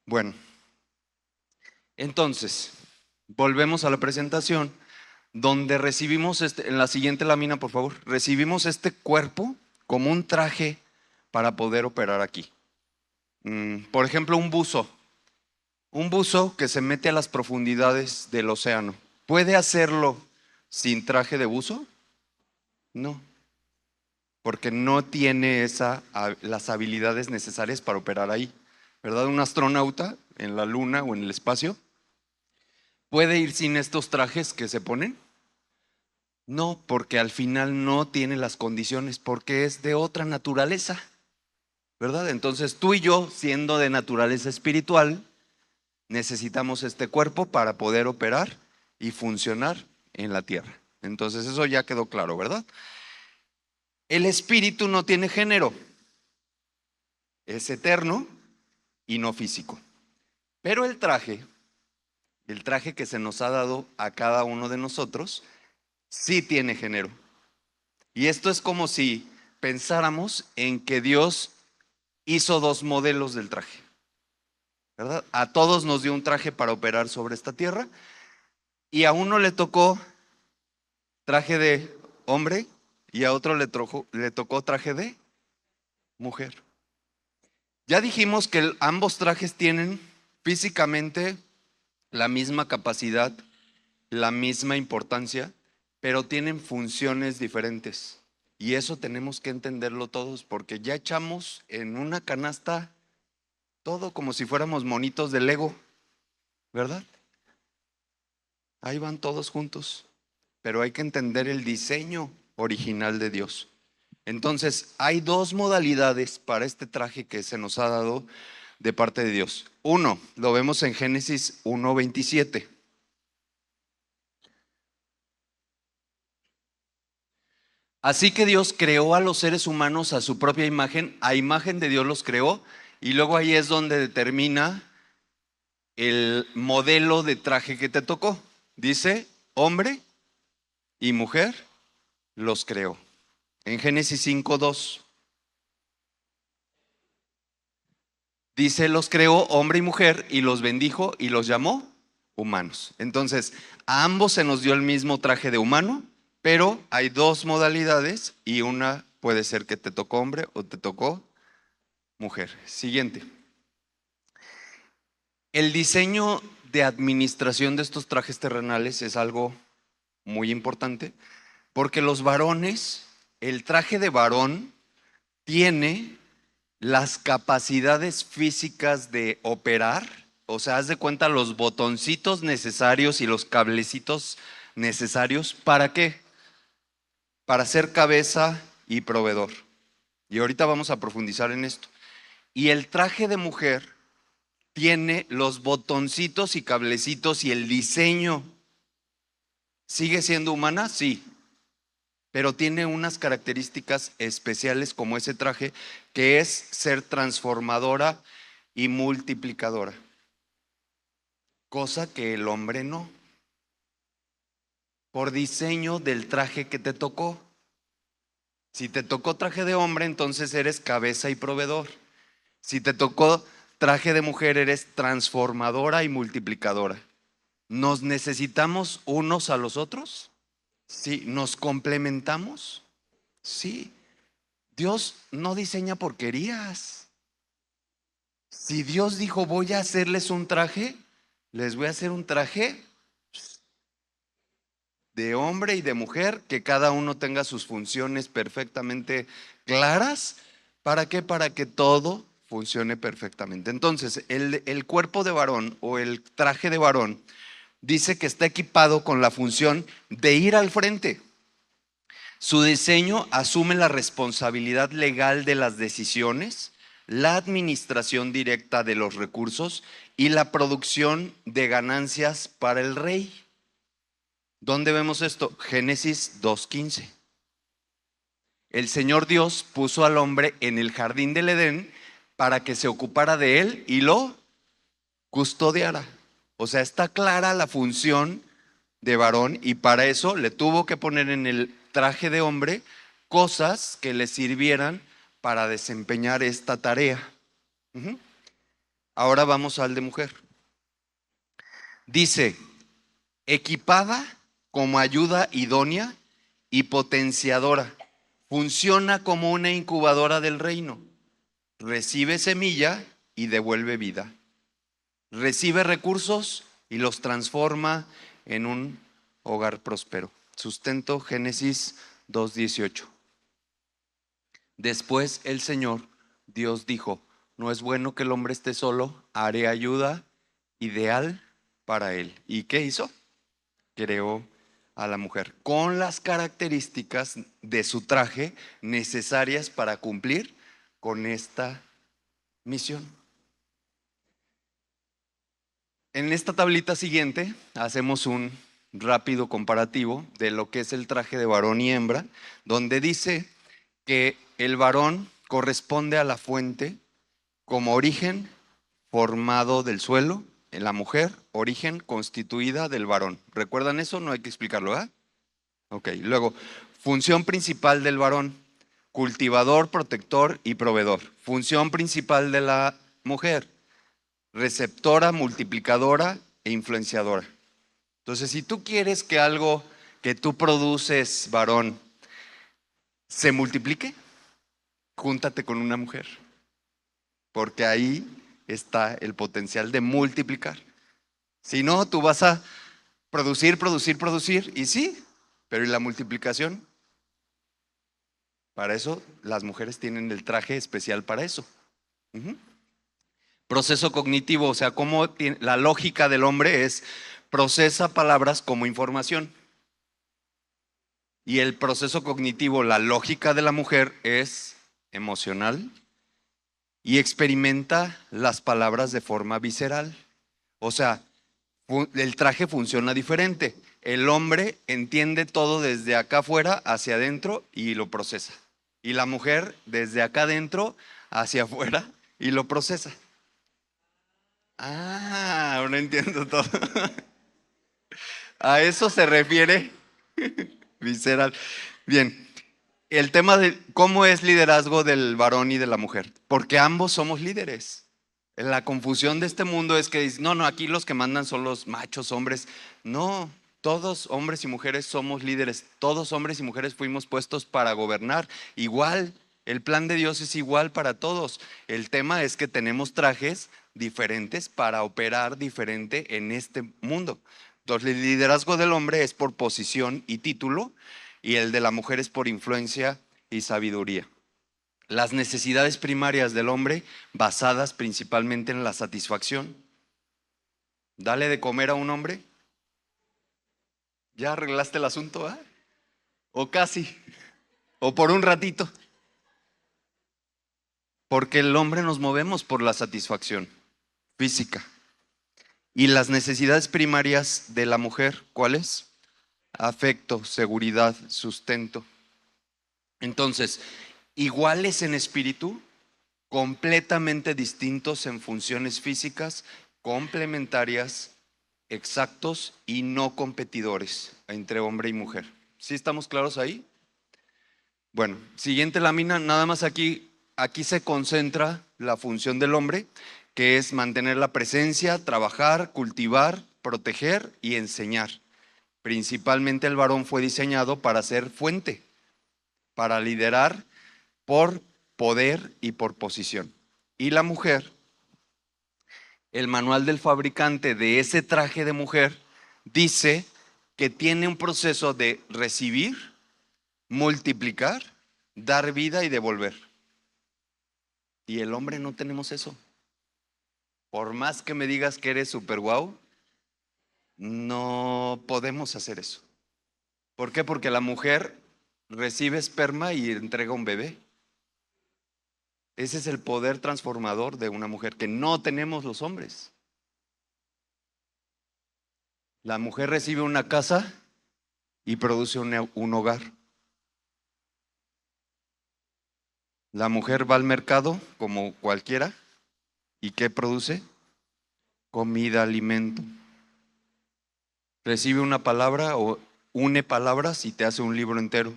Speaker 2: Bueno, entonces, volvemos a la presentación donde recibimos en la siguiente lámina, por favor, recibimos este cuerpo como un traje para poder operar aquí. Por ejemplo, un buzo que se mete a las profundidades del océano. ¿Puede hacerlo sin traje de buzo? No, porque no tiene las habilidades necesarias para operar ahí, ¿verdad? Un astronauta en la luna o en el espacio, ¿puede ir sin estos trajes que se ponen? No, porque al final no tiene las condiciones, porque es de otra naturaleza, ¿verdad? Entonces tú y yo, siendo de naturaleza espiritual, necesitamos este cuerpo para poder operar y funcionar en la tierra. Entonces eso ya quedó claro, ¿verdad? El espíritu no tiene género, es eterno y no físico. Pero el traje que se nos ha dado a cada uno de nosotros, sí tiene género. Y esto es como si pensáramos en que Dios hizo dos modelos del traje, ¿verdad? A todos nos dio un traje para operar sobre esta tierra y a uno le tocó traje de hombre y a otro le tocó traje de mujer. Ya dijimos que ambos trajes tienen físicamente la misma capacidad, la misma importancia, pero tienen funciones diferentes. Y eso tenemos que entenderlo todos, porque ya echamos en una canasta todo como si fuéramos monitos de Lego, ¿verdad? Ahí van todos juntos, pero hay que entender el diseño original de Dios. Entonces, hay dos modalidades para este traje que se nos ha dado de parte de Dios. Uno, lo vemos en Génesis 1:27. Así que Dios creó a los seres humanos a su propia imagen, a imagen de Dios los creó, y luego ahí es donde determina el modelo de traje que te tocó. Dice, hombre y mujer los creó. En Génesis 5:2. Dice, los creó hombre y mujer y los bendijo y los llamó humanos. Entonces, a ambos se nos dio el mismo traje de humano, pero hay dos modalidades y una puede ser que te tocó hombre o te tocó mujer. Siguiente. El diseño de administración de estos trajes terrenales es algo muy importante, porque los varones, el traje de varón tiene las capacidades físicas de operar o sea, haz de cuenta los botoncitos necesarios y los cablecitos necesarios. ¿Para qué? Para ser cabeza y proveedor. Y ahorita vamos a profundizar en esto. Y el traje de mujer tiene los botoncitos y cablecitos y el diseño. ¿Sigue siendo humana? Sí. Pero tiene unas características especiales como ese traje, que es ser transformadora y multiplicadora. Cosa que el hombre no. Por diseño del traje que te tocó. Si te tocó traje de hombre, entonces eres cabeza y proveedor. Si te tocó traje de mujer, eres transformadora y multiplicadora. ¿Nos necesitamos unos a los otros? Sí. ¿Nos complementamos? Sí. Dios no diseña porquerías. Si Dios dijo, voy a hacerles un traje, les voy a hacer un traje de hombre y de mujer, que cada uno tenga sus funciones perfectamente claras. ¿Para qué? Para que todo funcione perfectamente. Entonces, el cuerpo de varón o el traje de varón dice que está equipado con la función de ir al frente. Su diseño asume la responsabilidad legal de las decisiones, la administración directa de los recursos y la producción de ganancias para el rey. ¿Dónde vemos esto? Génesis 2:15. El Señor Dios puso al hombre en el jardín del Edén para que se ocupara de él y lo custodiara. O sea, está clara la función de varón y para eso le tuvo que poner en el traje de hombre cosas que le sirvieran para desempeñar esta tarea. Ahora vamos al de mujer. Dice, equipada como ayuda idónea y potenciadora. Funciona como una incubadora del reino. Recibe semilla y devuelve vida. Recibe recursos y los transforma en un hogar próspero. Sustento, Génesis 2:18. Después el Señor Dios dijo, no es bueno que el hombre esté solo, haré ayuda ideal para él. ¿Y qué hizo? Creó a la mujer con las características de su traje necesarias para cumplir con esta misión. En esta tablita siguiente hacemos un rápido comparativo de lo que es el traje de varón y hembra, donde dice que el varón corresponde a la fuente como origen formado del suelo, en la mujer, origen constituida del varón. ¿Recuerdan eso? No hay que explicarlo, ¿eh? Ok, luego, función principal del varón, cultivador, protector y proveedor. Función principal de la mujer, receptora, multiplicadora e influenciadora. Entonces, si tú quieres que algo que tú produces, varón, se multiplique, júntate con una mujer, porque ahí está el potencial de multiplicar. Si no, tú vas a producir, y sí, pero ¿y la multiplicación? Para eso las mujeres tienen el traje especial para eso. Proceso cognitivo, o sea, cómo la lógica del hombre es procesa palabras como información. Y el proceso cognitivo, la lógica de la mujer es emocional y experimenta las palabras de forma visceral. O sea, el traje funciona diferente. El hombre entiende todo desde acá afuera hacia adentro y lo procesa. Y la mujer desde acá adentro hacia afuera y lo procesa. Ah, ahora entiendo todo. A eso se refiere visceral. Bien, el tema de cómo es liderazgo del varón y de la mujer, porque ambos somos líderes. La confusión de este mundo es que dicen, no, aquí los que mandan son los machos hombres. No, todos hombres y mujeres somos líderes, todos hombres y mujeres fuimos puestos para gobernar. Igual, el plan de Dios es igual para todos. El tema es que tenemos trajes diferentes para operar diferente en este mundo. Entonces, el liderazgo del hombre es por posición y título, y el de la mujer es por influencia y sabiduría. Las necesidades primarias del hombre basadas principalmente en la satisfacción. Dale de comer a un hombre. ¿Ya arreglaste el asunto, ah? O casi, o por un ratito. Porque el hombre nos movemos por la satisfacción física. Y las necesidades primarias de la mujer, ¿cuáles? Afecto, seguridad, sustento. Entonces, iguales en espíritu, completamente distintos en funciones físicas, complementarias, exactos y no competidores entre hombre y mujer. ¿Sí estamos claros ahí? Bueno, siguiente lámina, nada más aquí se concentra la función del hombre, que es mantener la presencia, trabajar, cultivar, proteger y enseñar. Principalmente el varón fue diseñado para ser fuente, para liderar por poder y por posición. Y la mujer, el manual del fabricante de ese traje de mujer dice que tiene un proceso de recibir, multiplicar, dar vida y devolver. Y el hombre no tenemos eso. Por más que me digas que eres super guau, no podemos hacer eso. ¿Por qué? Porque la mujer recibe esperma y entrega un bebé. Ese es el poder transformador de una mujer que no tenemos los hombres. La mujer recibe una casa y produce un hogar. La mujer va al mercado como cualquiera. ¿Y qué produce? Comida, alimento. Recibe una palabra o une palabras y te hace un libro entero.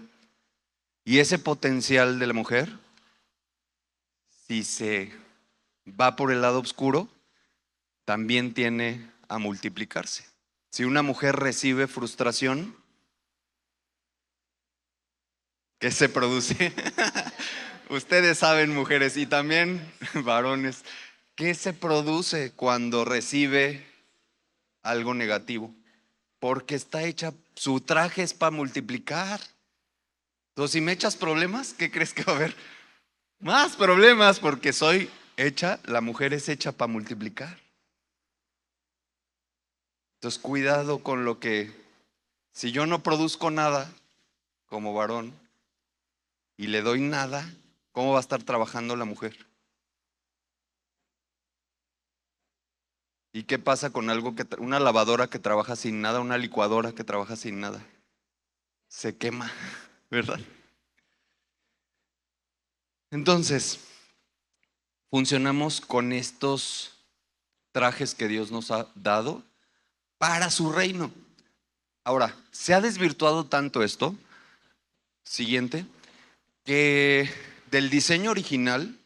Speaker 2: Y ese potencial de la mujer, si se va por el lado oscuro, también tiene a multiplicarse. Si una mujer recibe frustración, ¿qué se produce? Ustedes saben, mujeres, y también varones, ¿qué se produce cuando recibe algo negativo? Porque está hecha, su traje es para multiplicar. Entonces, si me echas problemas, ¿qué crees que va a haber? Más problemas, porque la mujer es hecha para multiplicar. Entonces, cuidado con lo que, si yo no produzco nada como varón y le doy nada, ¿cómo va a estar trabajando la mujer? ¿Y qué pasa con una lavadora que trabaja sin nada, una licuadora que trabaja sin nada? Se quema, ¿verdad? Entonces, funcionamos con estos trajes que Dios nos ha dado para su reino. Ahora, se ha desvirtuado tanto esto, siguiente, que del diseño original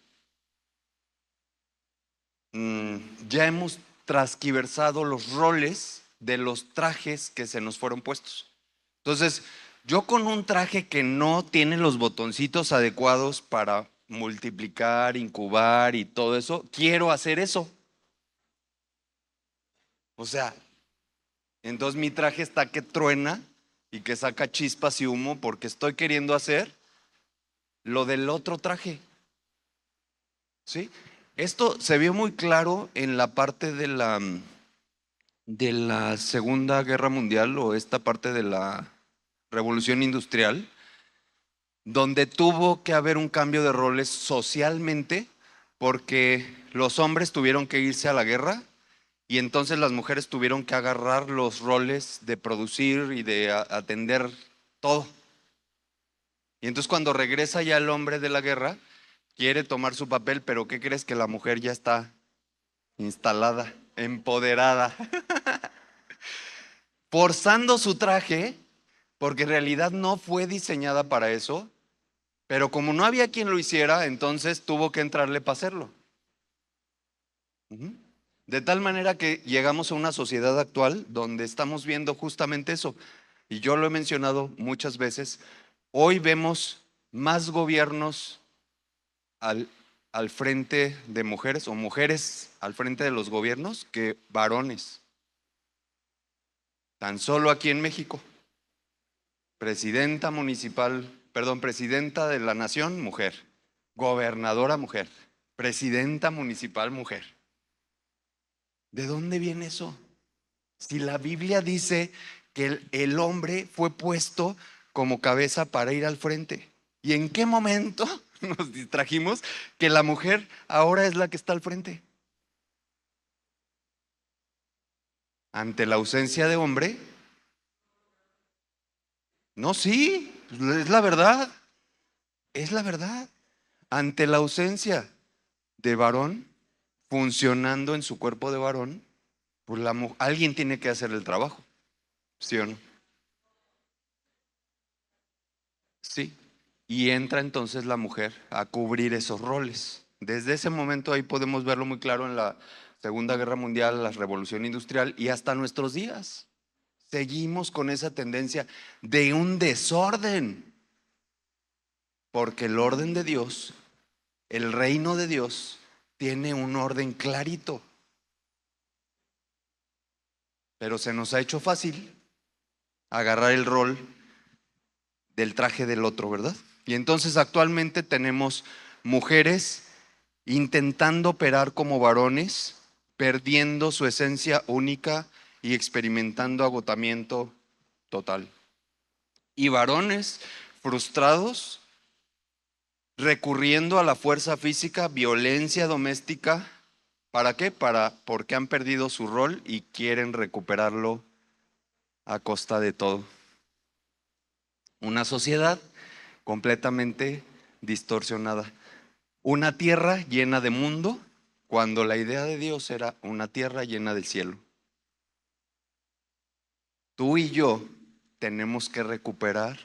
Speaker 2: ya hemos transquiversado los roles de los trajes que se nos fueron puestos. Entonces, yo con un traje que no tiene los botoncitos adecuados para multiplicar, incubar y todo eso, quiero hacer eso. O sea, entonces mi traje está que truena y que saca chispas y humo porque estoy queriendo hacer lo del otro traje. ¿Sí? Esto se vio muy claro en la parte de la Segunda Guerra Mundial o esta parte de la Revolución Industrial, donde tuvo que haber un cambio de roles socialmente porque los hombres tuvieron que irse a la guerra y entonces las mujeres tuvieron que agarrar los roles de producir y de atender todo. Y entonces cuando regresa ya el hombre de la guerra, quiere tomar su papel, pero ¿qué crees? Que la mujer ya está instalada, empoderada, forzando su traje, porque en realidad no fue diseñada para eso, pero como no había quien lo hiciera, entonces tuvo que entrarle para hacerlo. De tal manera que llegamos a una sociedad actual donde estamos viendo justamente eso. Y yo lo he mencionado muchas veces. Hoy vemos más gobiernos al frente de mujeres o mujeres al frente de los gobiernos que varones. Tan solo aquí en México. Presidenta de la nación, mujer. Gobernadora, mujer. Presidenta municipal, mujer. ¿De dónde viene eso? Si la Biblia dice que el hombre fue puesto como cabeza para ir al frente. ¿Y en qué momento nos distrajimos que la mujer ahora es la que está al frente? Ante la ausencia de hombre. No, sí, es la verdad, es la verdad. Ante la ausencia de varón funcionando en su cuerpo de varón, pues alguien tiene que hacer el trabajo, ¿sí o no? Sí. Y entra entonces la mujer a cubrir esos roles. Desde ese momento ahí podemos verlo muy claro en la Segunda Guerra Mundial, la Revolución Industrial y hasta nuestros días. Seguimos con esa tendencia de un desorden, porque el orden de Dios, el reino de Dios, tiene un orden clarito. Pero se nos ha hecho fácil agarrar el rol del traje del otro, ¿verdad? Y entonces actualmente tenemos mujeres intentando operar como varones, perdiendo su esencia única y experimentando agotamiento total. Y varones frustrados, recurriendo a la fuerza física, violencia doméstica. ¿Para qué? Porque han perdido su rol y quieren recuperarlo a costa de todo. Una sociedad completamente distorsionada. Una tierra llena de mundo, cuando la idea de Dios era una tierra llena del cielo. Tú y yo tenemos que recuperar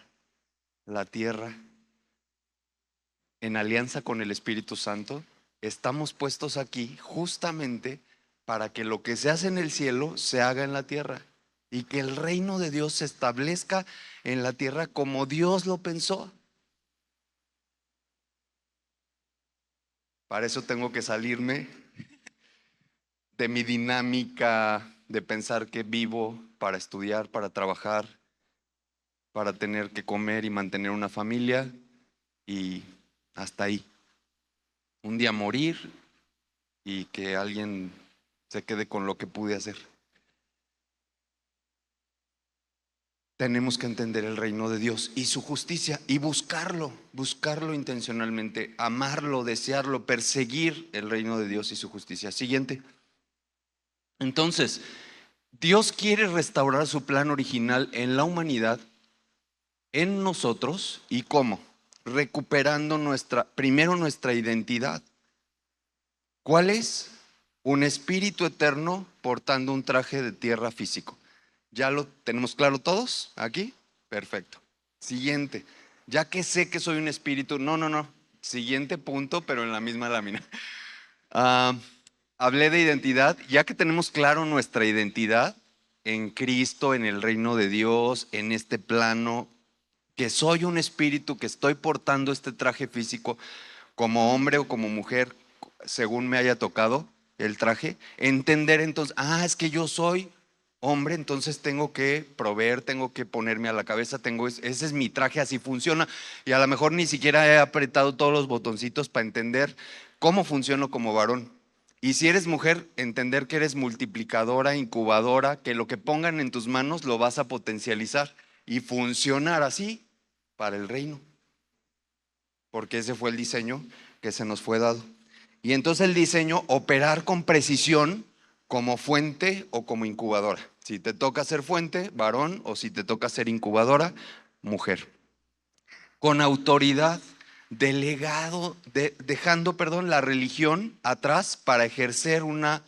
Speaker 2: la tierra en alianza con el Espíritu Santo. Estamos puestos aquí justamente para que lo que se hace en el cielo se haga en la tierra y que el reino de Dios se establezca en la tierra como Dios lo pensó. Para eso tengo que salirme de mi dinámica de pensar que vivo para estudiar, para trabajar, para tener que comer y mantener una familia y hasta ahí. Un día morir y que alguien se quede con lo que pude hacer. Tenemos que entender el reino de Dios y su justicia y buscarlo intencionalmente, amarlo, desearlo, perseguir el reino de Dios y su justicia. Siguiente. Entonces, Dios quiere restaurar su plan original en la humanidad, en nosotros. ¿Y cómo? Recuperando primero nuestra identidad. ¿Cuál es? Un espíritu eterno portando un traje de tierra físico. ¿Ya lo tenemos claro todos aquí? Perfecto. Siguiente. Ya que sé que soy un espíritu, no. Siguiente punto, pero en la misma lámina. Hablé de identidad. Ya que tenemos claro nuestra identidad en Cristo, en el reino de Dios, en este plano, que soy un espíritu, que estoy portando este traje físico como hombre o como mujer, según me haya tocado el traje, entender entonces, es que yo soy hombre, entonces tengo que proveer, tengo que ponerme a la cabeza, ese es mi traje, así funciona. Y a lo mejor ni siquiera he apretado todos los botoncitos para entender cómo funciono como varón. Y si eres mujer, entender que eres multiplicadora, incubadora, que lo que pongan en tus manos lo vas a potencializar y funcionar así para el reino. Porque ese fue el diseño que se nos fue dado. Y entonces el diseño, operar con precisión como fuente o como incubadora. Si te toca ser fuente, varón, o si te toca ser incubadora, mujer. Con autoridad, delegado, dejando, la religión atrás para ejercer una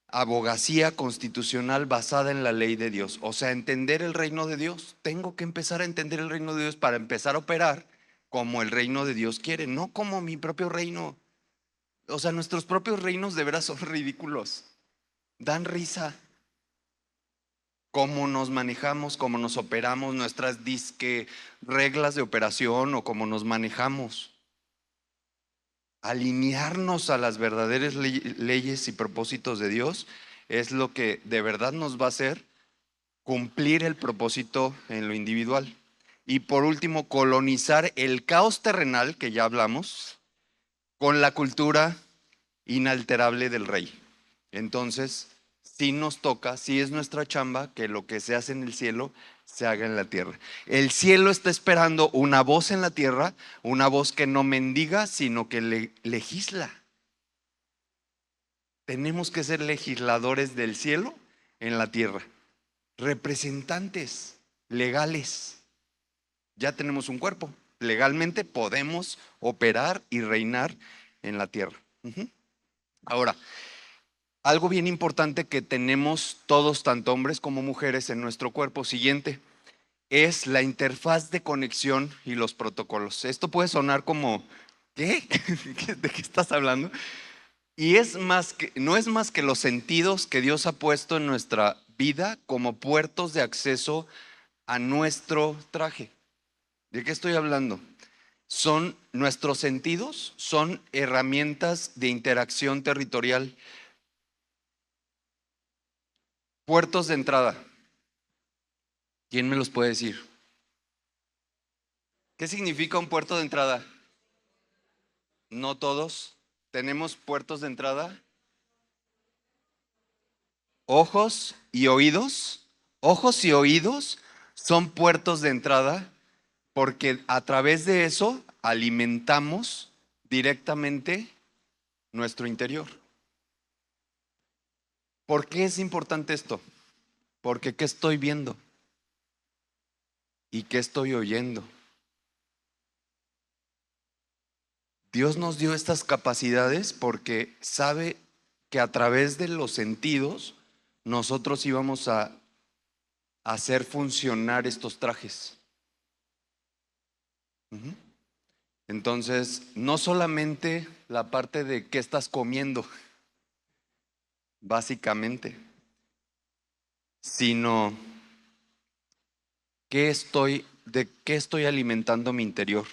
Speaker 2: abogacía constitucional basada en la ley de Dios. O sea, entender el reino de Dios. Tengo que empezar a entender el reino de Dios para empezar a operar como el reino de Dios quiere, no como mi propio reino. O sea, nuestros propios reinos de veras son ridículos. Dan risa. Cómo nos manejamos, cómo nos operamos, nuestras reglas de operación o cómo nos manejamos. Alinearnos a las verdaderas leyes y propósitos de Dios es lo que de verdad nos va a hacer cumplir el propósito en lo individual. Y por último, colonizar el caos terrenal, que ya hablamos, con la cultura inalterable del rey. Entonces, sí nos toca, sí es nuestra chamba que lo que se hace en el cielo se haga en la tierra. El cielo está esperando una voz en la tierra, una voz que no mendiga, sino que legisla. Tenemos que ser legisladores del cielo en la tierra, representantes legales. Ya tenemos un cuerpo, legalmente podemos operar y reinar en la tierra. Ahora, algo bien importante que tenemos todos, tanto hombres como mujeres, en nuestro cuerpo siguiente, es la interfaz de conexión y los protocolos. Esto puede sonar como, ¿qué? ¿De qué estás hablando? Y no es más que los sentidos que Dios ha puesto en nuestra vida como puertos de acceso a nuestro traje. ¿De qué estoy hablando? Son nuestros sentidos, son herramientas de interacción territorial. Puertos de entrada. ¿Quién me los puede decir? ¿Qué significa un puerto de entrada? No todos tenemos puertos de entrada. Ojos y oídos. Ojos y oídos son puertos de entrada porque a través de eso alimentamos directamente nuestro interior. ¿Por qué es importante esto? Porque ¿qué estoy viendo? ¿Y qué estoy oyendo? Dios nos dio estas capacidades porque sabe que a través de los sentidos nosotros íbamos a hacer funcionar estos trajes. Entonces, no solamente la parte de qué estás comiendo, básicamente, sino de qué estoy alimentando mi interior.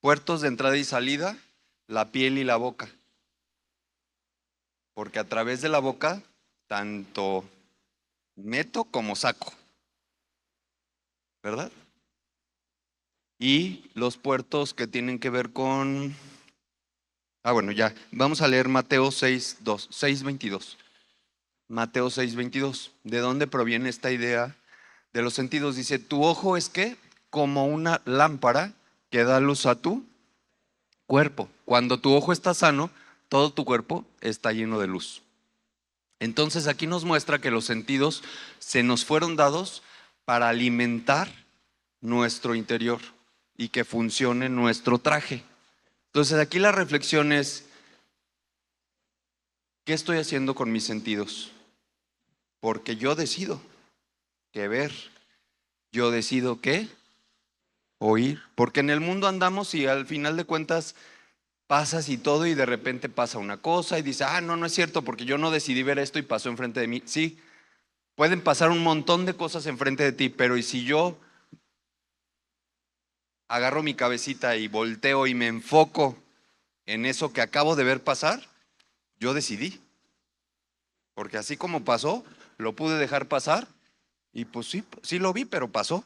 Speaker 2: Puertos de entrada y salida, la piel y la boca. Porque a través de la boca, tanto meto como saco. ¿Verdad? Y los puertos que tienen que ver con... bueno, ya. Vamos a leer Mateo 6:22. Mateo 6:22. ¿De dónde proviene esta idea de los sentidos? Dice, tu ojo es ¿qué? Como una lámpara que da luz a tu cuerpo. Cuando tu ojo está sano, todo tu cuerpo está lleno de luz. Entonces aquí nos muestra que los sentidos se nos fueron dados para alimentar nuestro interior y que funcione nuestro traje. Entonces aquí la reflexión es, ¿qué estoy haciendo con mis sentidos? Porque yo decido qué ver, yo decido qué oír, porque en el mundo andamos y al final de cuentas pasas y todo y de repente pasa una cosa y dices, no es cierto porque yo no decidí ver esto y pasó enfrente de mí. Sí, pueden pasar un montón de cosas enfrente de ti, pero ¿y si yo agarro mi cabecita y volteo y me enfoco en eso que acabo de ver pasar? Yo decidí. Porque así como pasó, lo pude dejar pasar y pues sí lo vi, pero pasó.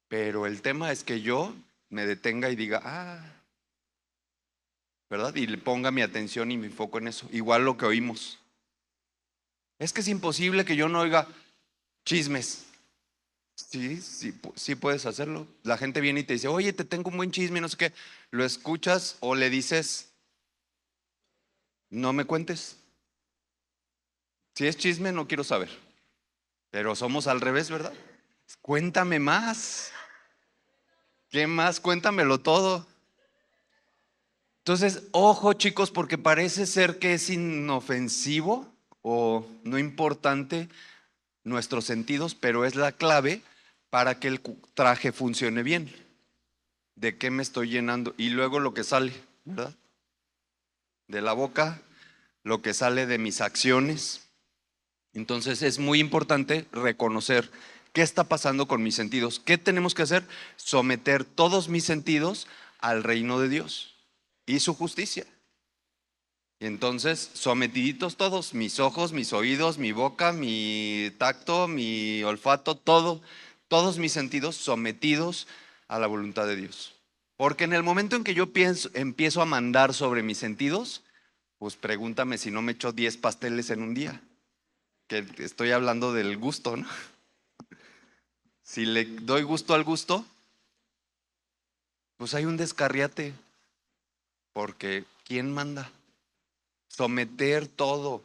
Speaker 2: Pero el tema es que yo me detenga y diga, ¿verdad? Y le ponga mi atención y mi foco en eso. Igual lo que oímos. Es que es imposible que yo no oiga chismes. Sí puedes hacerlo. La gente viene y te dice, oye, te tengo un buen chisme, no sé qué. Lo escuchas o le dices, no me cuentes. Si es chisme, no quiero saber. Pero somos al revés, ¿verdad? Cuéntame más. ¿Qué más? Cuéntamelo todo. Entonces, ojo chicos, porque parece ser que es inofensivo o no importante nuestros sentidos, pero es la clave para que el traje funcione bien. ¿De qué me estoy llenando? Y luego lo que sale, ¿verdad? De la boca, lo que sale de mis acciones. Entonces es muy importante reconocer qué está pasando con mis sentidos. ¿Qué tenemos que hacer? Someter todos mis sentidos al reino de Dios y su justicia. Y entonces, sometiditos todos, mis ojos, mis oídos, mi boca, mi tacto, mi olfato, todos mis sentidos sometidos a la voluntad de Dios. Porque en el momento en que yo empiezo a mandar sobre mis sentidos, Pues pregúntame si no me echo 10 pasteles en un día, que estoy hablando del gusto, ¿no? Si le doy gusto al gusto, pues hay un descarriate, porque ¿quién manda? Someter todo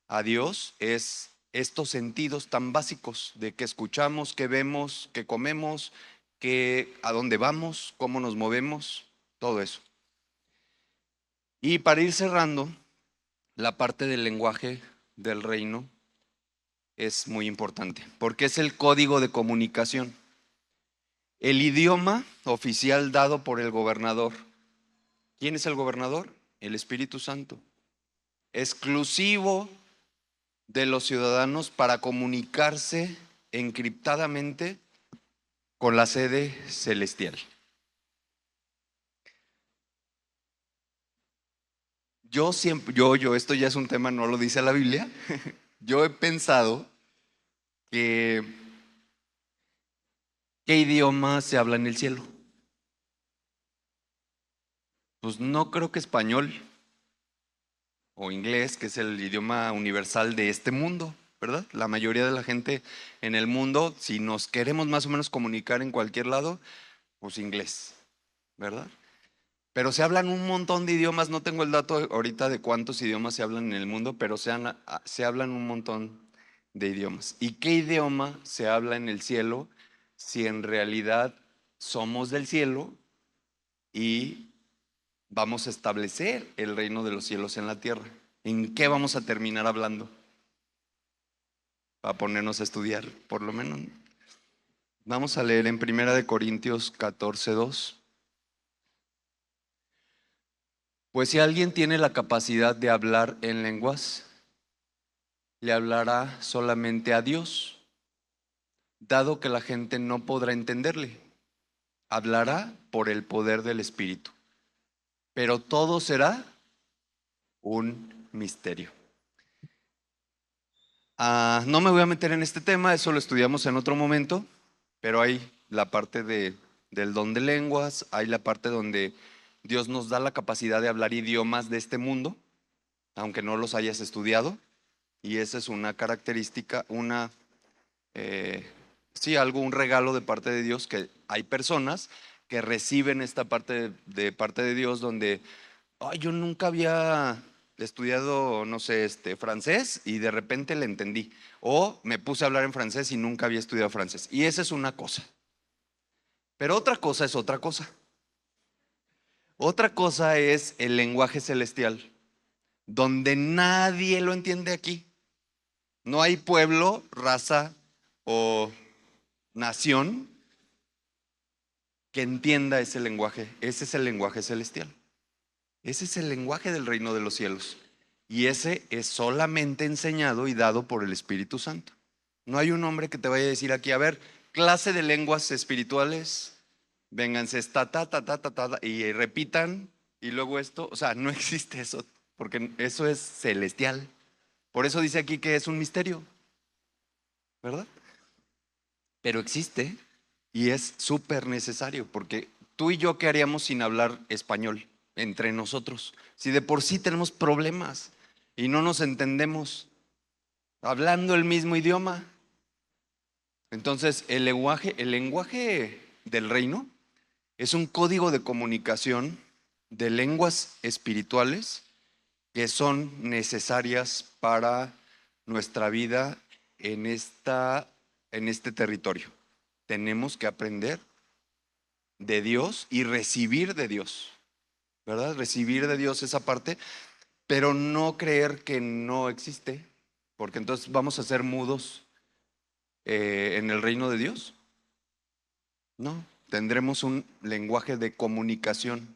Speaker 2: a Dios es estos sentidos tan básicos de que escuchamos, que vemos, que comemos, que a dónde vamos, cómo nos movemos, todo eso. Y para ir cerrando, la parte del lenguaje del reino es muy importante, porque es el código de comunicación. El idioma oficial dado por el gobernador. ¿Quién es el gobernador? El Espíritu Santo. Exclusivo de los ciudadanos para comunicarse encriptadamente con la sede celestial. Esto ya es un tema, no lo dice la Biblia. Yo he pensado que ¿qué idioma se habla en el cielo? Pues no creo que español o inglés, que es el idioma universal de este mundo, ¿verdad? La mayoría de la gente en el mundo, si nos queremos más o menos comunicar en cualquier lado, pues inglés, ¿verdad? Pero se hablan un montón de idiomas, no tengo el dato ahorita de cuántos idiomas se hablan en el mundo, pero se hablan un montón de idiomas. ¿Y qué idioma se habla en el cielo si en realidad somos del cielo y vamos a establecer el reino de los cielos en la tierra? ¿En qué vamos a terminar hablando? Para ponernos a estudiar, por lo menos. Vamos a leer en 1 Corintios 14:2. Pues si alguien tiene la capacidad de hablar en lenguas, le hablará solamente a Dios, dado que la gente no podrá entenderle. Hablará por el poder del Espíritu, pero todo será un misterio. No me voy a meter en este tema, eso lo estudiamos en otro momento, pero hay la parte del don de lenguas, hay la parte donde Dios nos da la capacidad de hablar idiomas de este mundo, aunque no los hayas estudiado, y esa es una característica, un regalo de parte de Dios, que hay personas que reciben esta parte de parte de Dios donde, yo nunca había estudiado, no sé, francés y de repente le entendí, o me puse a hablar en francés y nunca había estudiado francés, y esa es una cosa. Pero otra cosa es otra cosa. Otra cosa es el lenguaje celestial, donde nadie lo entiende aquí. No hay pueblo, raza o nación que entienda ese lenguaje. Ese es el lenguaje celestial. Ese es el lenguaje del reino de los cielos. Y ese es solamente enseñado y dado por el Espíritu Santo. No hay un hombre que te vaya a decir aquí, a ver, clase de lenguas espirituales, vénganse, y repitan, y luego esto. O sea, no existe eso, porque eso es celestial. Por eso dice aquí que es un misterio, ¿verdad? Pero existe y es súper necesario, porque tú y yo, ¿qué haríamos sin hablar español entre nosotros? Si de por sí tenemos problemas y no nos entendemos hablando el mismo idioma. Entonces, el lenguaje del reino es un código de comunicación de lenguas espirituales que son necesarias para nuestra vida en este territorio. Tenemos que aprender de Dios y recibir de Dios, ¿verdad? Recibir de Dios esa parte, pero no creer que no existe, porque entonces vamos a ser mudos en el reino de Dios. No, tendremos un lenguaje de comunicación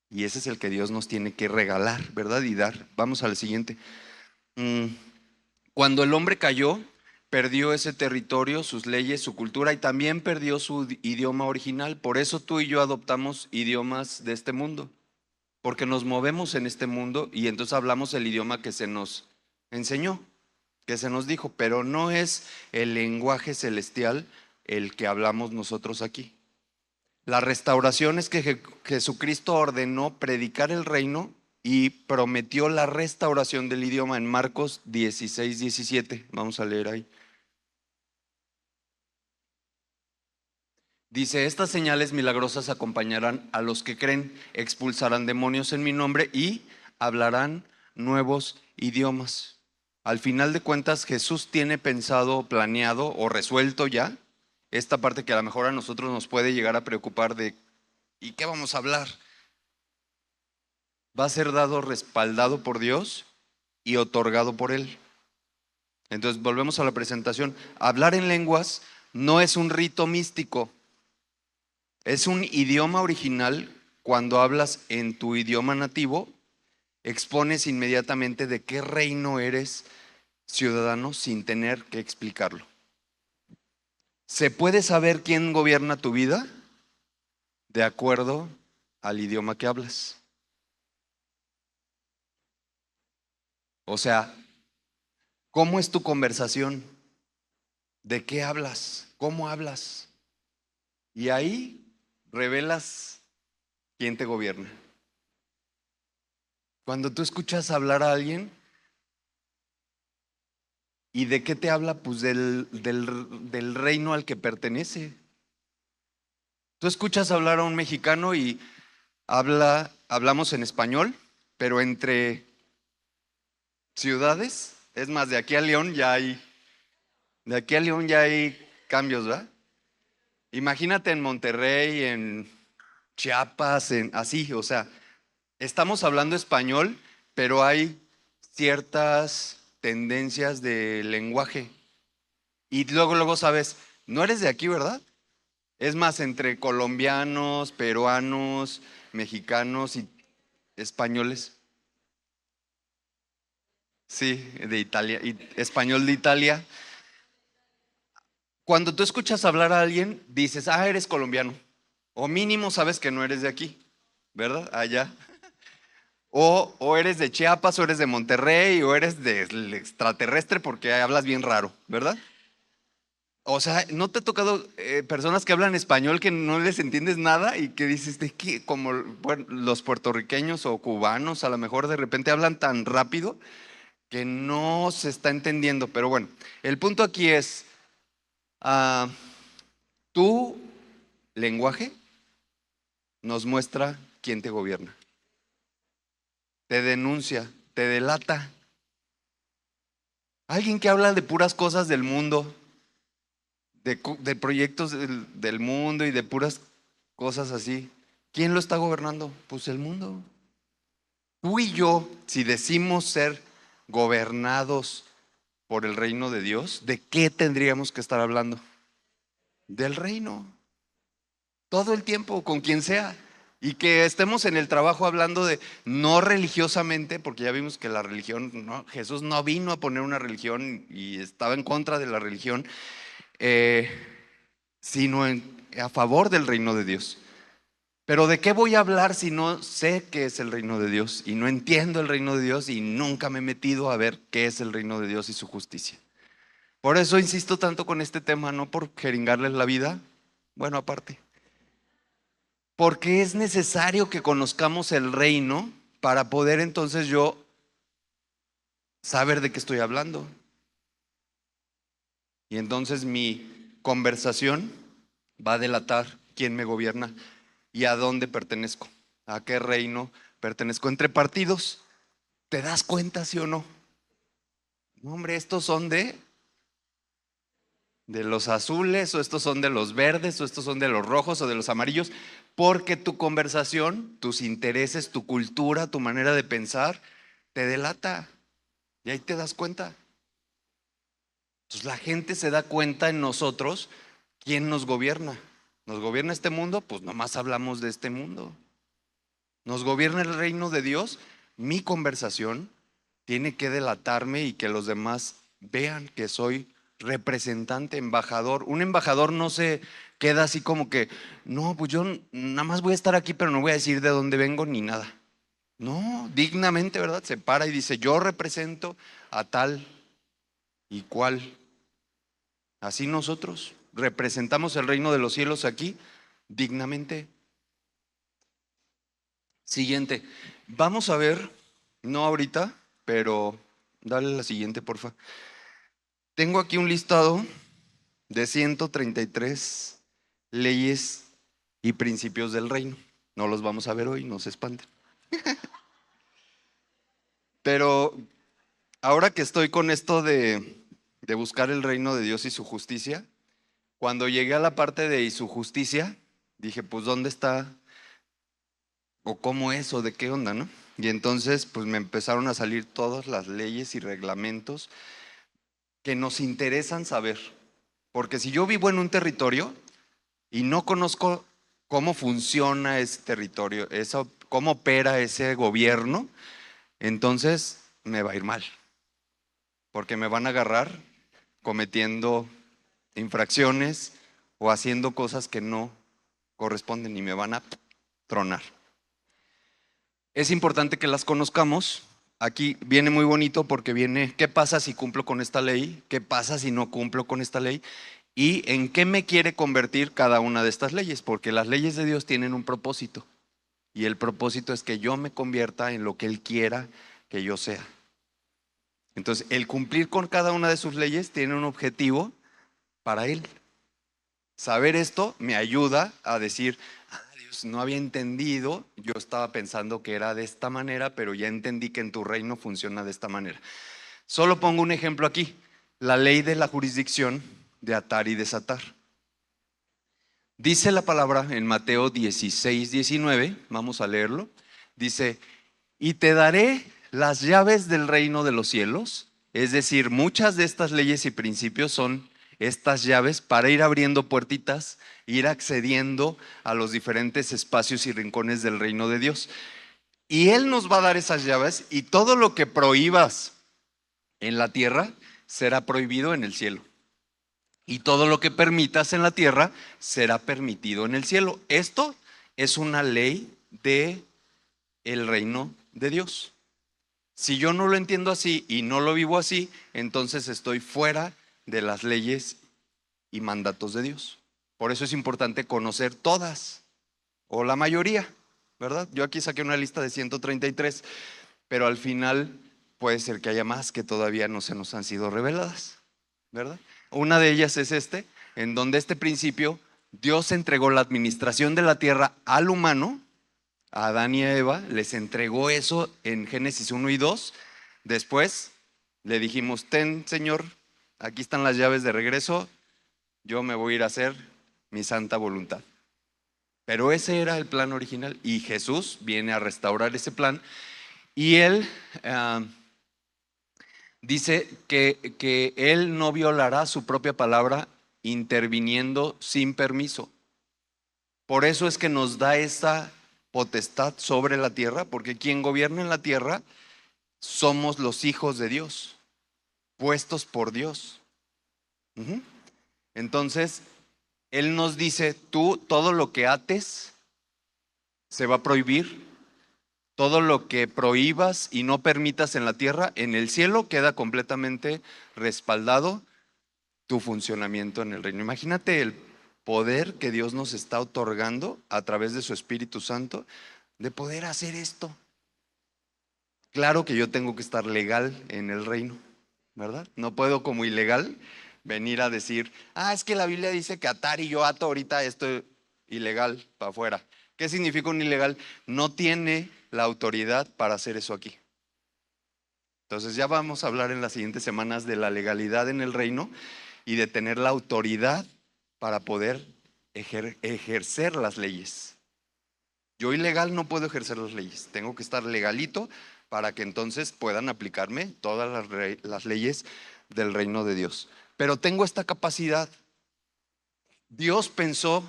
Speaker 2: y ese es el que Dios nos tiene que regalar, ¿verdad? Y dar. Vamos al siguiente. Cuando el hombre cayó, perdió ese territorio, sus leyes, su cultura, y también perdió su idioma original. Por eso tú y yo adoptamos idiomas de este mundo, porque nos movemos en este mundo y entonces hablamos el idioma que se nos enseñó, que se nos dijo, pero no es el lenguaje celestial el que hablamos nosotros aquí. La restauración es que Jesucristo ordenó predicar el reino y prometió la restauración del idioma en Marcos 16:17. Vamos a leer ahí. Dice, estas señales milagrosas acompañarán a los que creen, expulsarán demonios en mi nombre y hablarán nuevos idiomas. Al final de cuentas, Jesús tiene pensado, planeado o resuelto ya esta parte que a lo mejor a nosotros nos puede llegar a preocupar de ¿y qué vamos a hablar? Va a ser dado, respaldado por Dios y otorgado por Él. Entonces, volvemos a la presentación. Hablar en lenguas no es un rito místico. Es un idioma original. Cuando hablas en tu idioma nativo, expones inmediatamente de qué reino eres ciudadano sin tener que explicarlo. ¿Se puede saber quién gobierna tu vida? De acuerdo al idioma que hablas. O sea, ¿cómo es tu conversación? ¿De qué hablas? ¿Cómo hablas? Y ahí revelas quién te gobierna. Cuando tú escuchas hablar a alguien, ¿y de qué te habla? Pues del reino al que pertenece. Tú escuchas hablar a un mexicano y hablamos en español, pero entre ciudades, es más, de aquí a León ya hay cambios, ¿verdad? Imagínate en Monterrey, en Chiapas, así, o sea, estamos hablando español, pero hay ciertas tendencias de lenguaje. Y luego sabes, no eres de aquí, ¿verdad? Es más, entre colombianos, peruanos, mexicanos y españoles. Sí, de Italia, y español de Italia. Cuando tú escuchas hablar a alguien, dices, eres colombiano. O mínimo sabes que no eres de aquí, ¿verdad? Allá. O eres de Chiapas, o eres de Monterrey, o eres del extraterrestre porque hablas bien raro, ¿verdad? O sea, ¿no te ha tocado personas que hablan español que no les entiendes nada y que dices, de qué? Como bueno, los puertorriqueños o cubanos a lo mejor de repente hablan tan rápido que no se está entendiendo? Pero bueno, el punto aquí es, ah, tu lenguaje nos muestra quién te gobierna. Te denuncia, te delata. Alguien que habla de puras cosas del mundo, de proyectos del mundo y de puras cosas así. ¿Quién lo está gobernando? Pues el mundo. Tú y yo, si decimos ser gobernados por el reino de Dios, ¿de qué tendríamos que estar hablando? Del reino. Todo el tiempo, con quien sea. Y que estemos en el trabajo hablando de no religiosamente, porque ya vimos que la religión, no, Jesús no vino a poner una religión y estaba en contra de la religión, eh, sino a favor del reino de Dios. Pero ¿de qué voy a hablar si no sé qué es el reino de Dios y no entiendo el reino de Dios y nunca me he metido a ver qué es el reino de Dios y su justicia? Por eso insisto tanto con este tema, no por jeringarles la vida, bueno, aparte, porque es necesario que conozcamos el reino para poder entonces yo saber de qué estoy hablando. Y entonces mi conversación va a delatar quién me gobierna y a dónde pertenezco, a qué reino pertenezco. Entre partidos, ¿te das cuenta, sí o no? No, hombre, estos son de los azules, o estos son de los verdes, o estos son de los rojos o de los amarillos, porque tu conversación, tus intereses, tu cultura, tu manera de pensar, te delata. Y ahí te das cuenta. Entonces la gente se da cuenta en nosotros quién nos gobierna. ¿Nos gobierna este mundo? Pues nomás hablamos de este mundo. ¿Nos gobierna el reino de Dios? Mi conversación tiene que delatarme y que los demás vean que soy representante, embajador. Un embajador no se queda así como que, no, pues yo nada más voy a estar aquí, pero no voy a decir de dónde vengo ni nada. No, dignamente, ¿verdad? Se para y dice, yo represento a tal y cual. Así nosotros representamos el reino de los cielos aquí dignamente. Siguiente, Vamos a ver, no ahorita, pero dale la siguiente, porfa. Tengo aquí un listado de 133 leyes y principios del reino. No los vamos a ver hoy, no se espanten. Pero ahora que estoy con esto de buscar el reino de Dios y su justicia, cuando llegué a la parte de y su justicia, dije, pues ¿dónde está? ¿O cómo es? ¿O de qué onda, no? Y entonces pues me empezaron a salir todas las leyes y reglamentos que nos interesan saber. Porque si yo vivo en un territorio y no conozco cómo funciona ese territorio, cómo opera ese gobierno, entonces me va a ir mal. Porque me van a agarrar cometiendo infracciones o haciendo cosas que no corresponden y me van a tronar. Es importante que las conozcamos. Aquí viene muy bonito porque viene, ¿qué pasa si cumplo con esta ley? ¿Qué pasa si no cumplo con esta ley? ¿Y en qué me quiere convertir cada una de estas leyes? Porque las leyes de Dios tienen un propósito. Y el propósito es que yo me convierta en lo que Él quiera que yo sea. Entonces, el cumplir con cada una de sus leyes tiene un objetivo para Él. Saber esto me ayuda a decir, Dios, no había entendido, yo estaba pensando que era de esta manera, pero ya entendí que en tu reino funciona de esta manera. Solo pongo un ejemplo aquí, la ley de la jurisdicción de atar y desatar. Dice la palabra en Mateo 16:19, vamos a leerlo, dice, y te daré las llaves del reino de los cielos, es decir, muchas de estas leyes y principios son estas llaves para ir abriendo puertitas, ir accediendo a los diferentes espacios y rincones del reino de Dios. Y Él nos va a dar esas llaves y todo lo que prohíbas en la tierra será prohibido en el cielo. Y todo lo que permitas en la tierra será permitido en el cielo. Esto es una ley de el reino de Dios. Si yo no lo entiendo así y no lo vivo así, entonces estoy fuera de las leyes y mandatos de Dios. Por eso es importante conocer todas, o la mayoría, ¿verdad? Yo aquí saqué una lista de 133, pero al final puede ser que haya más que todavía no se nos han sido reveladas, ¿verdad? Una de ellas es en donde este principio, Dios entregó la administración de la tierra al humano, a Adán y a Eva, les entregó eso en Génesis 1 y 2. Después le dijimos, ten Señor, aquí están las llaves de regreso, yo me voy a ir a hacer mi santa voluntad. Pero ese era el plan original y Jesús viene a restaurar ese plan y Él dice que Él no violará su propia palabra interviniendo sin permiso. Por eso es que nos da esa potestad sobre la tierra, porque quien gobierna en la tierra somos los hijos de Dios, puestos por Dios. Entonces, Él nos dice, tú todo lo que ates se va a prohibir, todo lo que prohíbas y no permitas en la tierra, en el cielo queda completamente respaldado tu funcionamiento en el reino. Imagínate el poder que Dios nos está otorgando a través de su Espíritu Santo de poder hacer esto. Claro que yo tengo que estar legal en el reino, ¿verdad? No puedo como ilegal venir a decir, es que la Biblia dice que atar y yo ato ahorita esto ilegal para afuera. ¿Qué significa un ilegal? No tiene la autoridad para hacer eso aquí. Entonces ya vamos a hablar en las siguientes semanas de la legalidad en el reino y de tener la autoridad para poder ejercer las leyes. Yo ilegal no puedo ejercer las leyes, tengo que estar legalito para que entonces puedan aplicarme todas las leyes del reino de Dios. Pero tengo esta capacidad. Dios pensó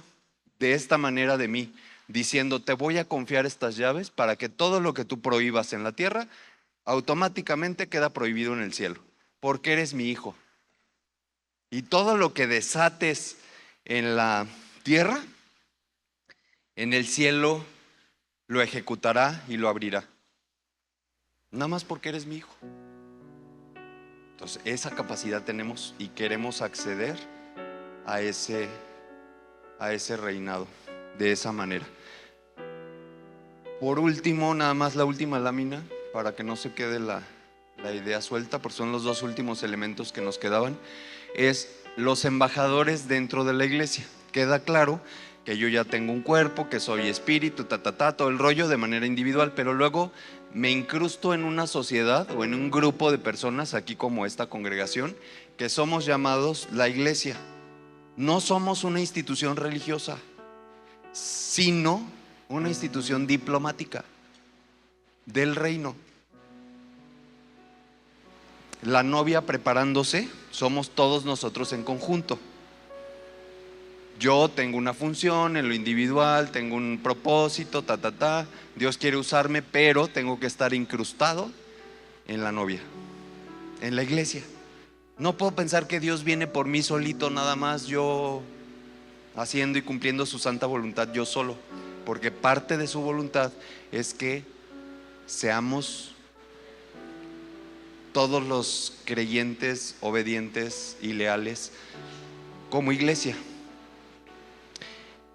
Speaker 2: de esta manera de mí, diciendo, te voy a confiar estas llaves para que todo lo que tú prohíbas en la tierra automáticamente queda prohibido en el cielo, porque eres mi hijo. Y todo lo que desates en la tierra, en el cielo lo ejecutará y lo abrirá. Nada más porque eres mi hijo. Entonces, esa capacidad tenemos y queremos acceder a ese reinado de esa manera. Por último, nada más la última lámina, para que no se quede la idea suelta, porque son los dos últimos elementos que nos quedaban, es los embajadores dentro de la iglesia. Queda claro que yo ya tengo un cuerpo, que soy espíritu, todo el rollo de manera individual, pero luego me incrusto en una sociedad o en un grupo de personas, aquí como esta congregación, que somos llamados la iglesia. No somos una institución religiosa, sino una institución diplomática del reino. La novia preparándose, somos todos nosotros en conjunto. Yo tengo una función en lo individual, tengo un propósito, Dios quiere usarme, pero tengo que estar incrustado en la novia, en la iglesia. No puedo pensar que Dios viene por mí solito, nada más yo haciendo y cumpliendo su santa voluntad yo solo, porque parte de su voluntad es que seamos todos los creyentes, obedientes y leales como iglesia.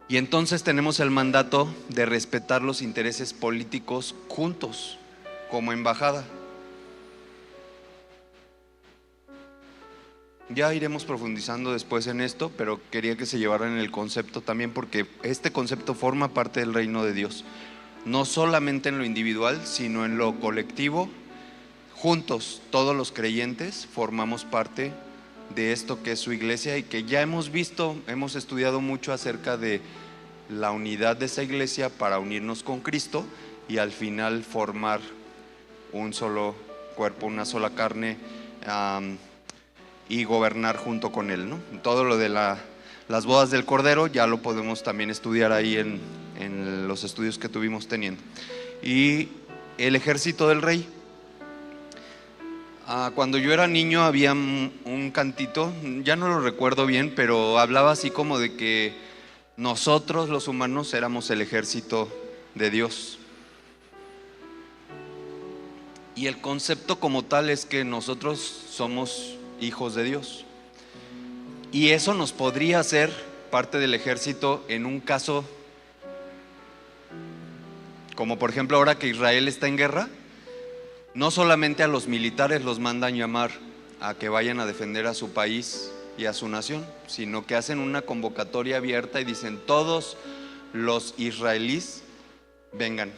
Speaker 2: Y entonces tenemos el mandato de respetar los intereses políticos juntos, como embajada. Ya iremos profundizando después en esto, pero quería que se llevaran el concepto también, porque este concepto forma parte del reino de Dios, no solamente en lo individual, sino en lo colectivo. Juntos, todos los creyentes formamos parte de esto que es su iglesia, y que ya hemos visto, hemos estudiado mucho acerca de la unidad de esa iglesia para unirnos con Cristo y al final formar un solo cuerpo, una sola carne, y gobernar junto con Él, ¿no? Todo lo de las bodas del Cordero ya lo podemos también estudiar ahí en los estudios que tuvimos teniendo. Y el ejército del rey. Cuando yo era niño había un cantito, ya no lo recuerdo bien, pero hablaba así como de que nosotros los humanos éramos el ejército de Dios. Y el concepto como tal es que nosotros somos hijos de Dios. Y eso nos podría hacer parte del ejército en un caso, como por ejemplo ahora que Israel está en guerra. No solamente a los militares los mandan llamar a que vayan a defender a su país y a su nación, sino que hacen una convocatoria abierta y dicen: todos los israelíes vengan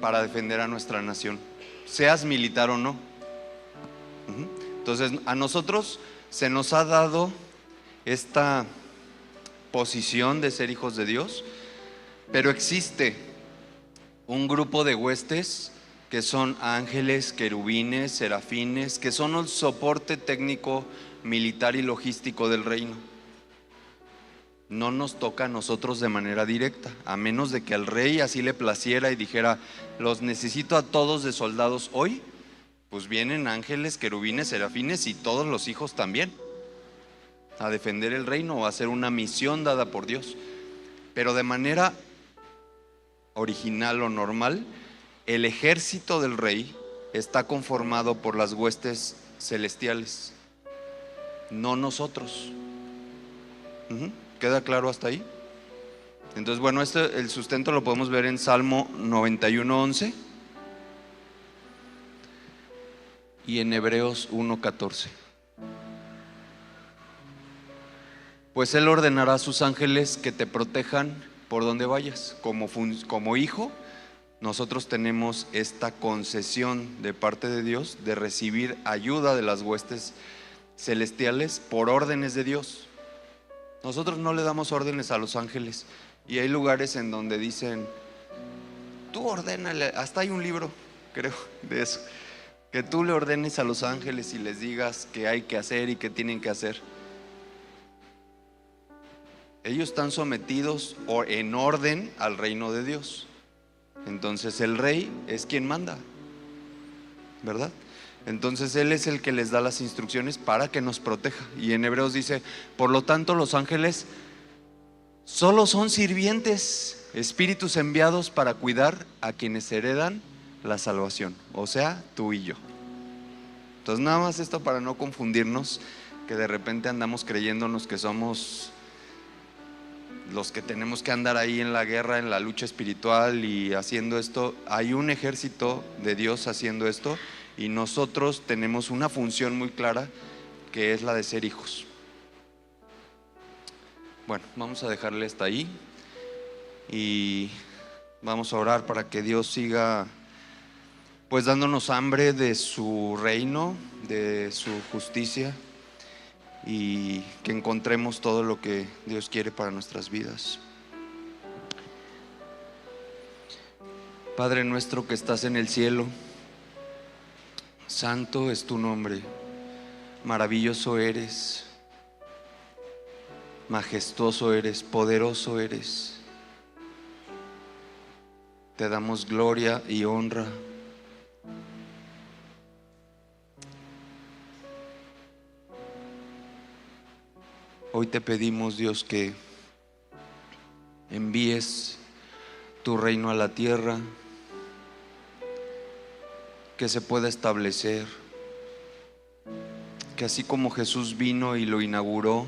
Speaker 2: para defender a nuestra nación, seas militar o no. Entonces a nosotros se nos ha dado esta posición de ser hijos de Dios, pero existe un grupo de huestes que son ángeles, querubines, serafines, que son el soporte técnico, militar y logístico del reino. No nos toca a nosotros de manera directa, a menos de que al rey así le placiera y dijera: los necesito a todos de soldados hoy. Pues vienen ángeles, querubines, serafines y todos los hijos también a defender el reino o a hacer una misión dada por Dios. Pero de manera original o normal, el ejército del rey está conformado por las huestes celestiales, no nosotros. ¿Queda claro hasta ahí? Entonces, bueno, el sustento lo podemos ver en Salmo 91:11 y en Hebreos 1:14. Pues Él ordenará a sus ángeles que te protejan por donde vayas. Como hijo, nosotros tenemos esta concesión de parte de Dios de recibir ayuda de las huestes celestiales por órdenes de Dios. Nosotros no le damos órdenes a los ángeles, y hay lugares en donde dicen: tú ordénale. Hasta hay un libro, creo, de eso, que tú le ordenes a los ángeles y les digas qué hay que hacer y qué tienen que hacer. Ellos están sometidos en orden al reino de Dios. Entonces el rey es quien manda, ¿verdad? Entonces Él es el que les da las instrucciones para que nos proteja. Y en Hebreos dice: por lo tanto los ángeles solo son sirvientes, espíritus enviados para cuidar a quienes heredan la salvación, o sea, tú y yo. Entonces nada más esto para no confundirnos, que de repente andamos creyéndonos que somos los que tenemos que andar ahí en la guerra, en la lucha espiritual y haciendo esto, hay un ejército de Dios haciendo esto, y nosotros tenemos una función muy clara, que es la de ser hijos. Bueno, vamos a dejarle hasta ahí y vamos a orar para que Dios siga pues dándonos hambre de su reino, de su justicia, y que encontremos todo lo que Dios quiere para nuestras vidas. Padre nuestro que estás en el cielo, santo es tu nombre, maravilloso eres, majestuoso eres, poderoso eres. Te damos gloria y honra. Hoy te pedimos, Dios, que envíes tu reino a la tierra, que se pueda establecer, que así como Jesús vino y lo inauguró,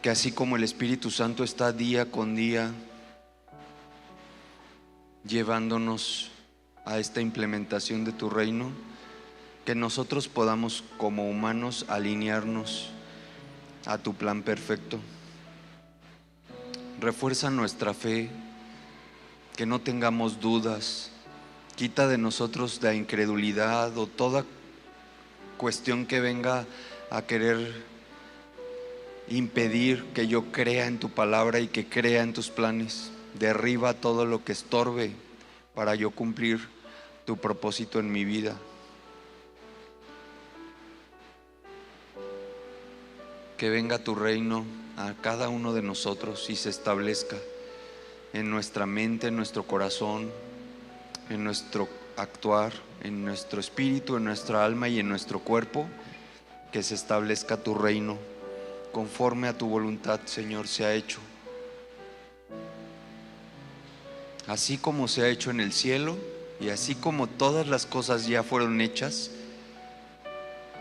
Speaker 2: que así como el Espíritu Santo está día con día llevándonos a esta implementación de tu reino, que nosotros podamos como humanos alinearnos a tu plan perfecto. Refuerza nuestra fe, que no tengamos dudas, quita de nosotros la incredulidad o toda cuestión que venga a querer impedir que yo crea en tu palabra y que crea en tus planes. Derriba todo lo que estorbe para yo cumplir tu propósito en mi vida. Que venga tu reino a cada uno de nosotros y se establezca en nuestra mente, en nuestro corazón, en nuestro actuar, en nuestro espíritu, en nuestra alma y en nuestro cuerpo. Que se establezca tu reino conforme a tu voluntad, Señor, se ha hecho. Así como se ha hecho en el cielo y así como todas las cosas ya fueron hechas,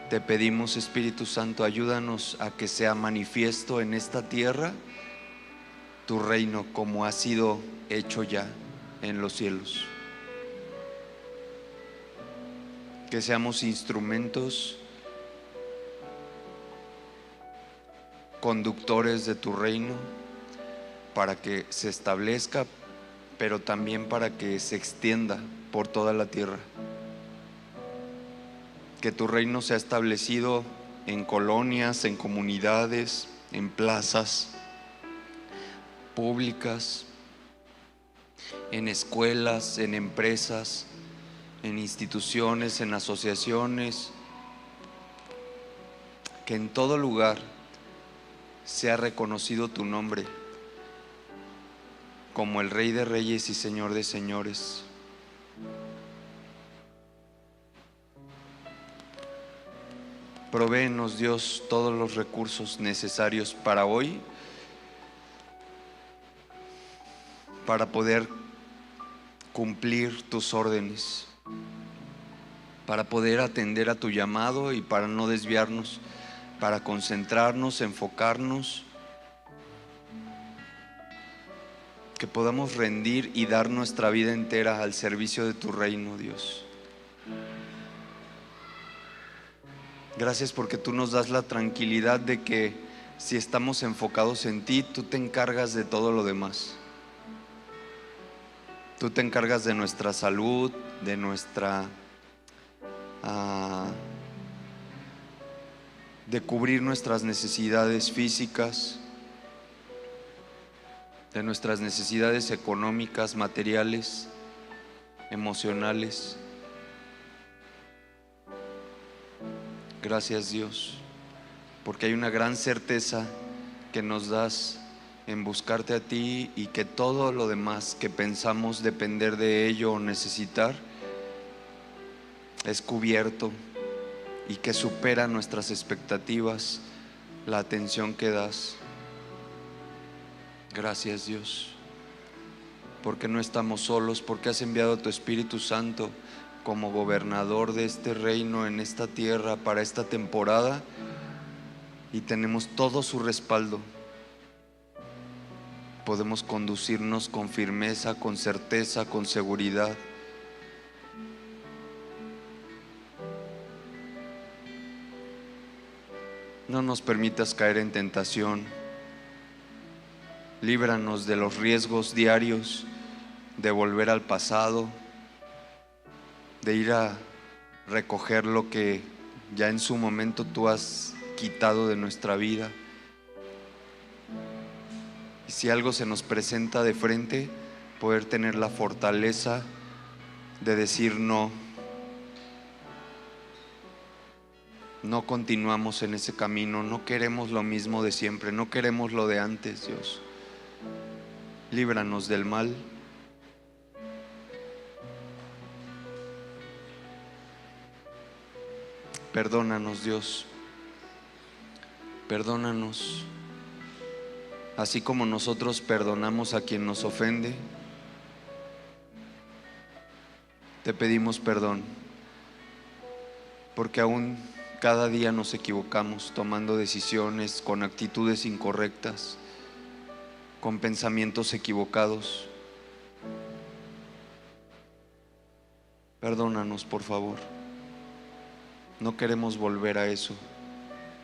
Speaker 2: te pedimos, Espíritu Santo, ayúdanos a que sea manifiesto en esta tierra tu reino como ha sido hecho ya en los cielos. Que seamos instrumentos conductores de tu reino para que se establezca, pero también para que se extienda por toda la tierra. Que tu reino sea establecido en colonias, en comunidades, en plazas públicas, en escuelas, en empresas, en instituciones, en asociaciones. Que en todo lugar sea reconocido tu nombre como el Rey de Reyes y Señor de Señores. Provéenos, Dios, todos los recursos necesarios para hoy, para poder cumplir tus órdenes, para poder atender a tu llamado y para no desviarnos, para concentrarnos, enfocarnos, que podamos rendir y dar nuestra vida entera al servicio de tu reino, Dios. Gracias porque tú nos das la tranquilidad de que si estamos enfocados en ti, tú te encargas de todo lo demás. Tú te encargas de nuestra salud, de de cubrir nuestras necesidades físicas, de nuestras necesidades económicas, materiales, emocionales. Gracias, Dios, porque hay una gran certeza que nos das en buscarte a ti, y que todo lo demás que pensamos depender de ello o necesitar es cubierto y que supera nuestras expectativas la atención que das. Gracias, Dios, porque no estamos solos, porque has enviado a tu Espíritu Santo como gobernador de este reino en esta tierra para esta temporada, y tenemos todo su respaldo. podemos conducirnos con firmeza, con certeza, con seguridad. No nos permitas caer en tentación. Líbranos de los riesgos diarios, de volver al pasado, de ir a recoger lo que ya en su momento tú has quitado de nuestra vida. Y si algo se nos presenta de frente, poder tener la fortaleza de decir no. No continuamos en ese camino, no queremos lo mismo de siempre, no queremos lo de antes, Dios. Líbranos del mal. Perdónanos, Dios. Perdónanos. Así como nosotros perdonamos a quien nos ofende, te pedimos perdón, porque aún cada día nos equivocamos tomando decisiones con actitudes incorrectas, con pensamientos equivocados. Perdónanos, por favor. No queremos volver a eso.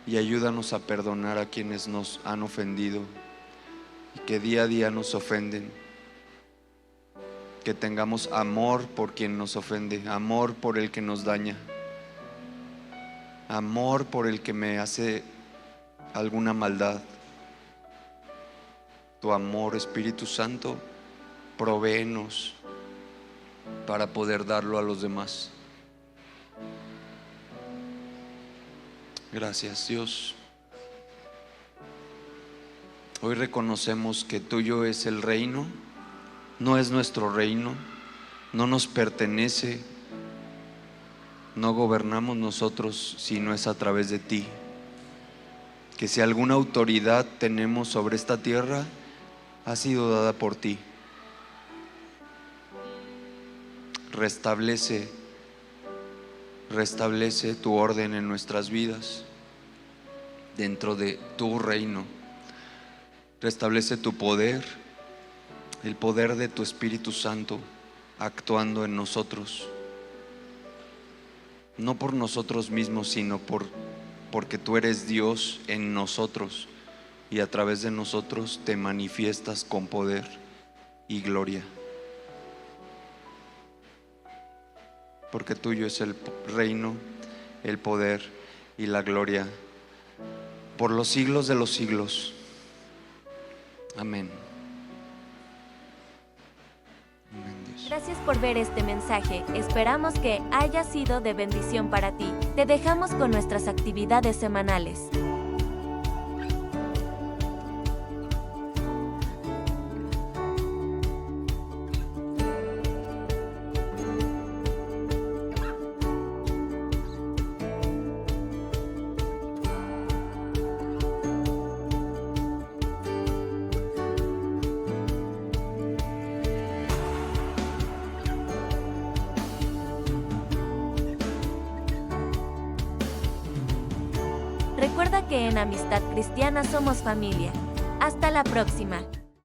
Speaker 2: Y ayúdanos a perdonar a quienes nos han ofendido y que día a día nos ofenden. Que tengamos amor por quien nos ofende, amor por el que nos daña, amor por el que me hace alguna maldad. Tu amor, Espíritu Santo, provéenos para poder darlo a los demás. Gracias, Dios. Hoy reconocemos que tuyo es el reino, no es nuestro reino, no nos pertenece, no gobernamos nosotros, sino es a través de ti. Que si alguna autoridad tenemos sobre esta tierra, ha sido dada por ti. Restablece tu orden en nuestras vidas, dentro de tu reino. Restablece tu poder, el poder de tu Espíritu Santo actuando en nosotros, no por nosotros mismos, sino porque tú eres Dios en nosotros, y a través de nosotros te manifiestas con poder y gloria. Porque tuyo es el reino, el poder y la gloria por los siglos de los siglos. Amén. Amén, Dios.
Speaker 1: Gracias por ver este mensaje. Esperamos que haya sido de bendición para ti. Te dejamos con nuestras actividades semanales. Recuerda que en Amistad Cristiana somos familia. Hasta la próxima.